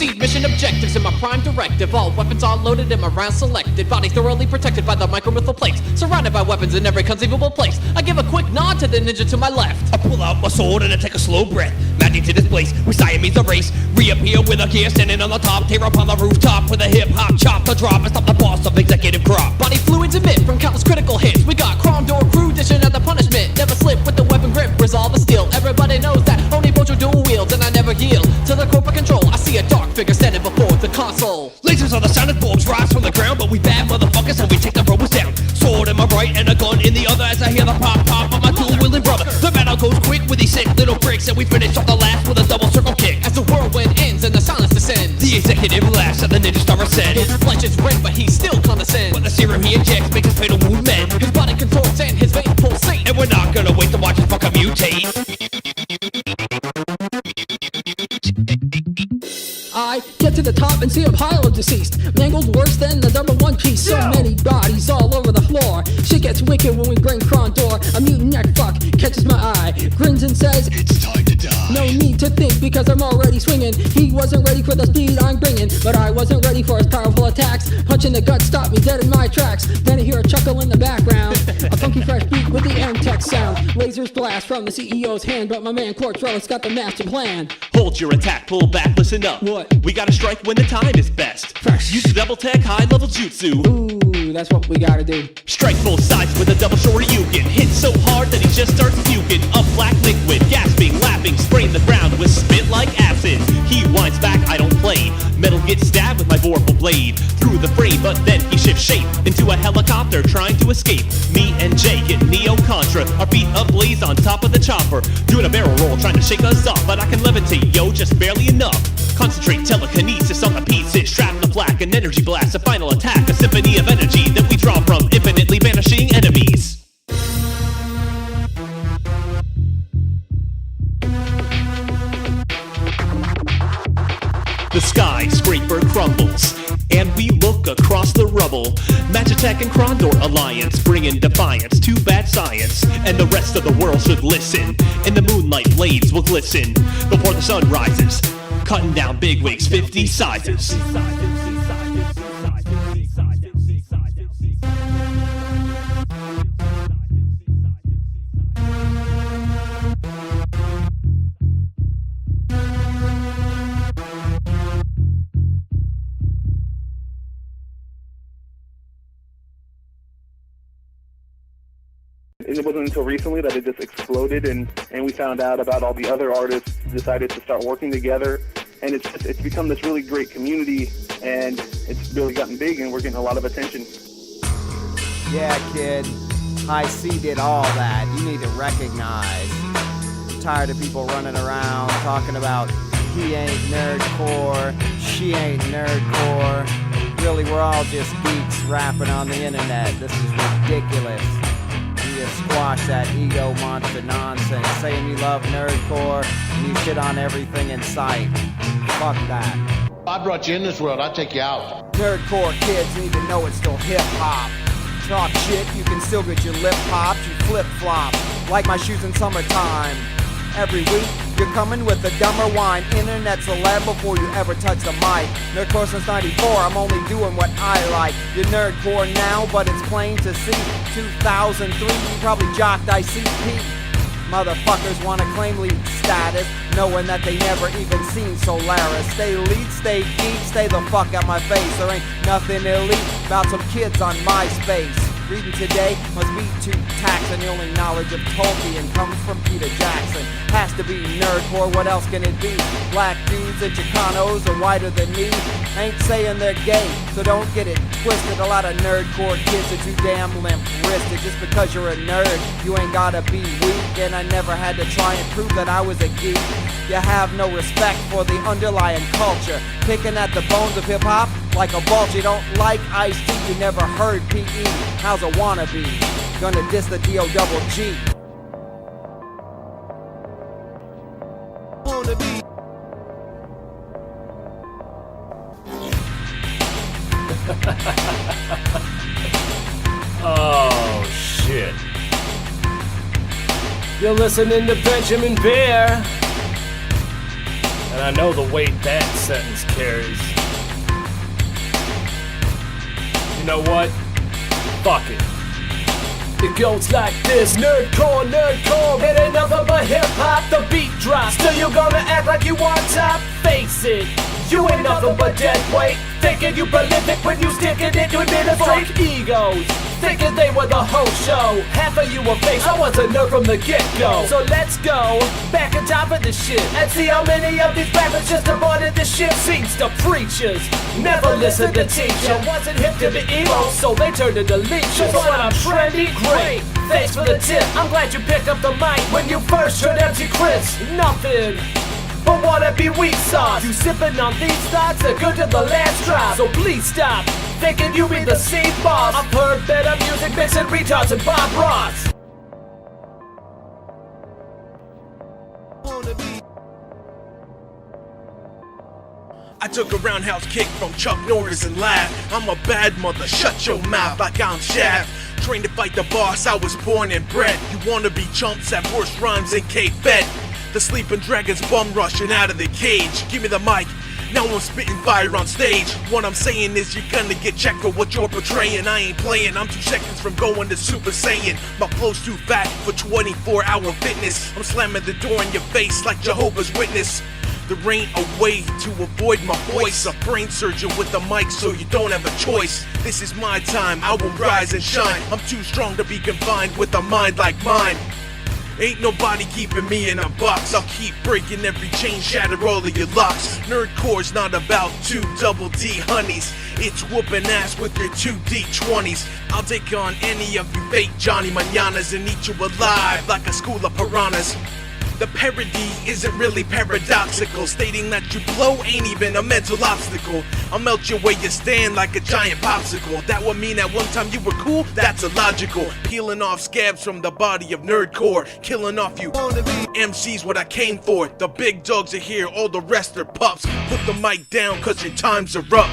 Proceed mission objectives in my prime directive. All weapons are loaded and my rounds selected. Body thoroughly protected by the micromissile plates. Surrounded by weapons in every conceivable place. I give a quick nod to the ninja to my left. I pull out my sword and I take a slow breath. Magic to this place, we Siamese a race. Reappear with a gear standing on the top. Tear up on the rooftop with a hip-hop chop. The drop and stop the boss of executive crop. Body fluids emit from countless critical hits. We got Chrome Door crew dishing out the punishment. Never slip with the weapon grip, resolve the steel. Everybody knows that only Bojo dual wields, and I never yield to the corporate control. I see a dark figure standing before the console. Lasers on the sound and bolts rise from the ground, but we bad motherfuckers and we take the robots down. Sword in my right and a gun in the other as I hear the pop pop of my dual-wielding brother. The battle goes quick with these sick little bricks, and we finish off the last with a double circle kick. As the whirlwind ends and the silence descends, The executive laughs and the ninja star ascends. his flesh is red, but he still condescends. But the serum he injects makes his fatal wound mend. His body contorts and his veins pulsate. And we're not gonna wait to watch his fucker mutate. I get to the top and see a pile of deceased, mangled worse than the number one piece. So many bodies all over the floor. Shit gets wicked when we bring Krondor. A mutant neck fuck catches my eye, grins and says, "It's time to die." No need to think because I'm already swinging. He wasn't ready for the speed I'm bringing, but I wasn't ready for his powerful attacks. Punch in the gut stopped me dead in my tracks. Then I hear a chuckle in the background, a funky fresh beat with the M-Tech sound. Lasers blast from the CEO's hand, but my man Quartz Relic's got the master plan. Hold your attack, pull back, listen up. What? We gotta strike when the time is best. Fresh. Use the double tech high level jutsu. Ooh, that's what we gotta do. Strike both sides with a double shoryuken. Hit so hard that he just starts puking. A black liquid, gasping, laughing, spraying the ground with spit like acid. He winds back, I don't play. Metal gets stabbed with my vorpal blade through the frame, but then he shifts shape into a helicopter trying to escape. Me and Jay get Neo Contra, our feet ablaze on top of the chopper, doing a barrel roll trying to shake us off, but I can levitate, yo, just barely enough. Concentrate telekinesis on the pieces, trap the flak, an energy blast, a final attack, a symphony of energy that we draw from infinitely vanishing enemies. The skyscraper crumbles, and we look across the rubble. Magitech and Krondor alliance, bringing defiance to bad science, and the rest of the world should listen. In the moonlight, blades will glisten before the sun rises, cutting down bigwigs 50 sizes. It wasn't until recently that it just exploded, and we found out about all the other artists decided to start working together, and it's become this really great community, and it's really gotten big, and we're getting a lot of attention. Yeah, kid, High C did all that. You need to recognize. I'm tired of people running around talking about he ain't nerdcore, she ain't nerdcore. Really, we're all just geeks rapping on the internet. This is ridiculous. You squash that ego monster nonsense, saying you love nerdcore and you shit on everything in sight. Fuck that. I brought you in this world, I'll take you out. Nerdcore kids need to know it's still hip-hop. Talk shit, you can still get your lip popped, you flip-flop, like my shoes in summertime. Every week, you're coming with a dumber whine. Internet celeb before you ever touch the mic. Nerdcore since 94, I'm only doing what I like. You're nerdcore now, but it's plain to see. 2003, you probably jocked ICP. Motherfuckers wanna claim lead status, knowing that they never even seen Solaris. Stay lead, stay geek, stay the fuck out my face. There ain't nothing elite about some kids on Myspace. Reading today must be too taxing. The only knowledge of Tolkien comes from Peter Jackson. Has to be nerdcore, what else can it be? Black dudes and Chicanos are whiter than me. Ain't saying they're gay, so don't get it twisted. A lot of nerdcore kids are too damn limp-wristed. Just because you're a nerd, you ain't gotta be weak. And I never had to try and prove that I was a geek. You have no respect for the underlying culture. Picking at the bones of hip-hop like a vulture. You don't like Ice-T, you never heard P.E. How's a wannabe? Gonna diss the D-O-double-G. Wannabe. Oh, shit. You're listening to Benjamin Bear. And I I know the weight that sentence carries. You know what? Fuck it. It goes like this: nerdcore, it ain't nothing but hip-hop. The beat drops, still you gonna act like you on top? Face it, you ain't nothing but dead weight. Thinking you prolific when you sticking it, you administrate egos, thinking they were the whole show. Half of you were fakes, I was a nerd from the get-go. So let's go back on top of this shit and see how many of these rappers just aborted this shit. Seems the preachers never listened to teacher. Wasn't hip to the emo, so they turned into leechers. But I'm trendy, great, thanks for the tip. I'm glad you picked up the mic when you first heard MC Chris. Nothing but wanna be weak sauce. You sipping on these thoughts, they're good to the last drop. So please stop thinking you be the scene boss. I've heard better music mixing retards and Bob Ross. I took a roundhouse kick from Chuck Norris and laughed. I'm a bad mother, shut your mouth like I'm Shaft. Trained to fight the boss, I was born and bred. You wanna be chumps at worst rhymes in K-Fed. The sleeping dragons bum rushing out of the cage. Give me the mic, now I'm spitting fire on stage. What I'm saying is you're gonna get checked for what you're portraying. I ain't playing, I'm 2 seconds from going to Super Saiyan. My flow's too fat for 24-hour fitness. I'm slamming the door in your face like Jehovah's Witness. There ain't a way to avoid my voice. A brain surgeon with the mic so you don't have a choice. This is my time, I will rise and shine. I'm too strong to be confined with a mind like mine. Ain't nobody keeping me in a box. I'll keep breaking every chain, shatter all of your locks. Nerdcore's not about 2 double D honeys. It's whooping ass with your 2 D20s. I'll take on any of you fake Johnny Mananas and eat you alive like a school of piranhas. The parody isn't really paradoxical. Stating that you blow ain't even a mental obstacle. I'll melt you where you stand like a giant popsicle. That would mean at one time you were cool? That's illogical. Peeling off scabs from the body of nerdcore. Killing off you MC's what I came for. The big dogs are here, all the rest are pups. Put the mic down cause your times are up.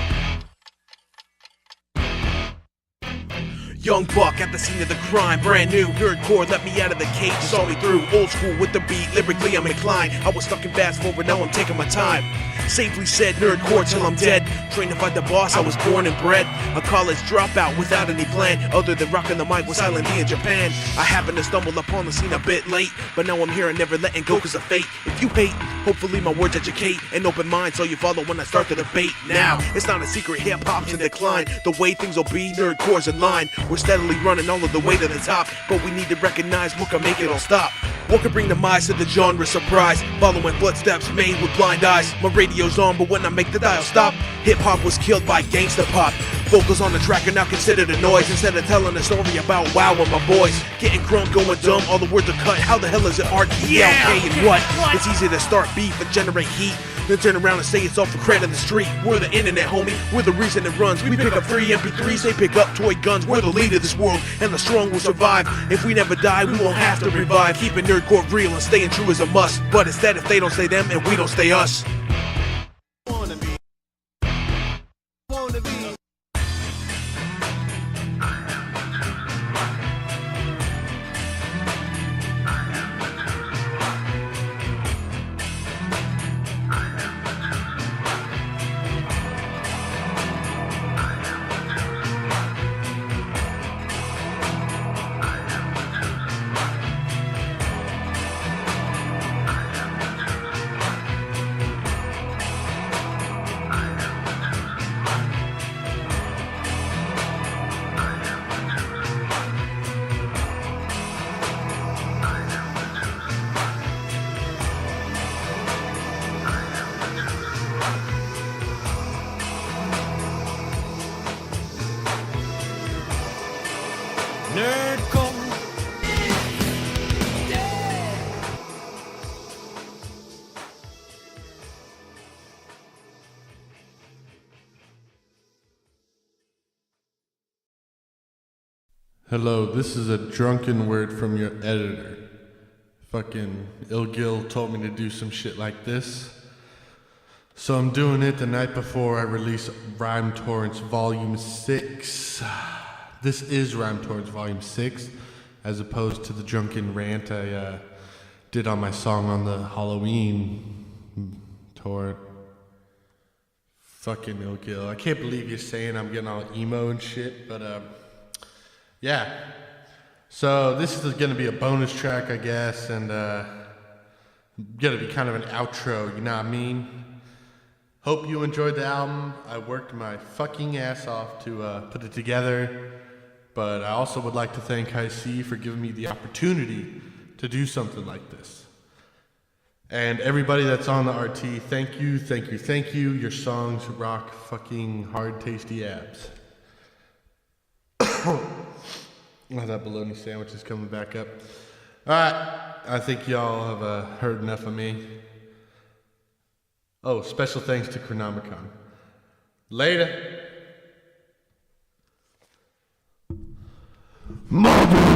Young buck at the scene of the crime, brand new. Nerdcore let me out of the cage, saw me through. Old school with the beat, lyrically I'm inclined. I was stuck in fast forward, now I'm taking my time. Safely said, nerdcore till I'm dead. Trained to fight the boss, I was born and bred. A college dropout without any plan, other than rocking the mic with Silent D in Japan. I happened to stumble upon the scene a bit late, but now I'm here and never letting go cause of fate. If you hate, hopefully my words educate. An open mind so you follow when I start the debate. Now, it's not a secret, hip-hop's in decline. The way things will be, nerdcore's in line. We're steadily running all of the way to the top, but we need to recognize what can make it all stop. What can bring the minds to the genre surprise? Following footsteps made with blind eyes. My radio's on, but when I make the dial stop, hip-hop was killed by gangsta pop. Vocals on the track are now considered a noise. Instead of telling a story about wow and my boys getting crunk, going dumb, all the words are cut. How the hell is it R-E-L-K and what? It's easy to start beef and generate heat, then turn around and say it's all for credit in the street. We're the internet, homie, we're the reason it runs. We pick up free MP3s, they pick up toy guns. We're the lead of this world, and the strong will survive. If we never die, we won't have to revive. Keeping nerdcore real and staying true is a must. But instead, if they don't stay them, and we don't stay us. Hello, this is a drunken word from your editor. Fucking Ilgil told me to do some shit like this. So I'm doing it the night before I release Rhyme Torrents Volume 6. This is Rhyme Torrents Volume 6, as opposed to the drunken rant I did on my song on the Halloween support. Fucking Ill Gil. I can't believe you're saying I'm getting all emo and shit, but yeah. So this is gonna be a bonus track, I guess, and gonna be kind of an outro, you know what I mean? Hope you enjoyed the album. I worked my fucking ass off to put it together, but I also would like to thank High C for giving me the opportunity to do something like this. And everybody that's on the RT, thank you, thank you, thank you. Your songs rock fucking hard, tasty abs. Oh, that bologna sandwich is coming back up. Alright, I think y'all have heard enough of me. Oh, special thanks to Chronomicon. Later. Mother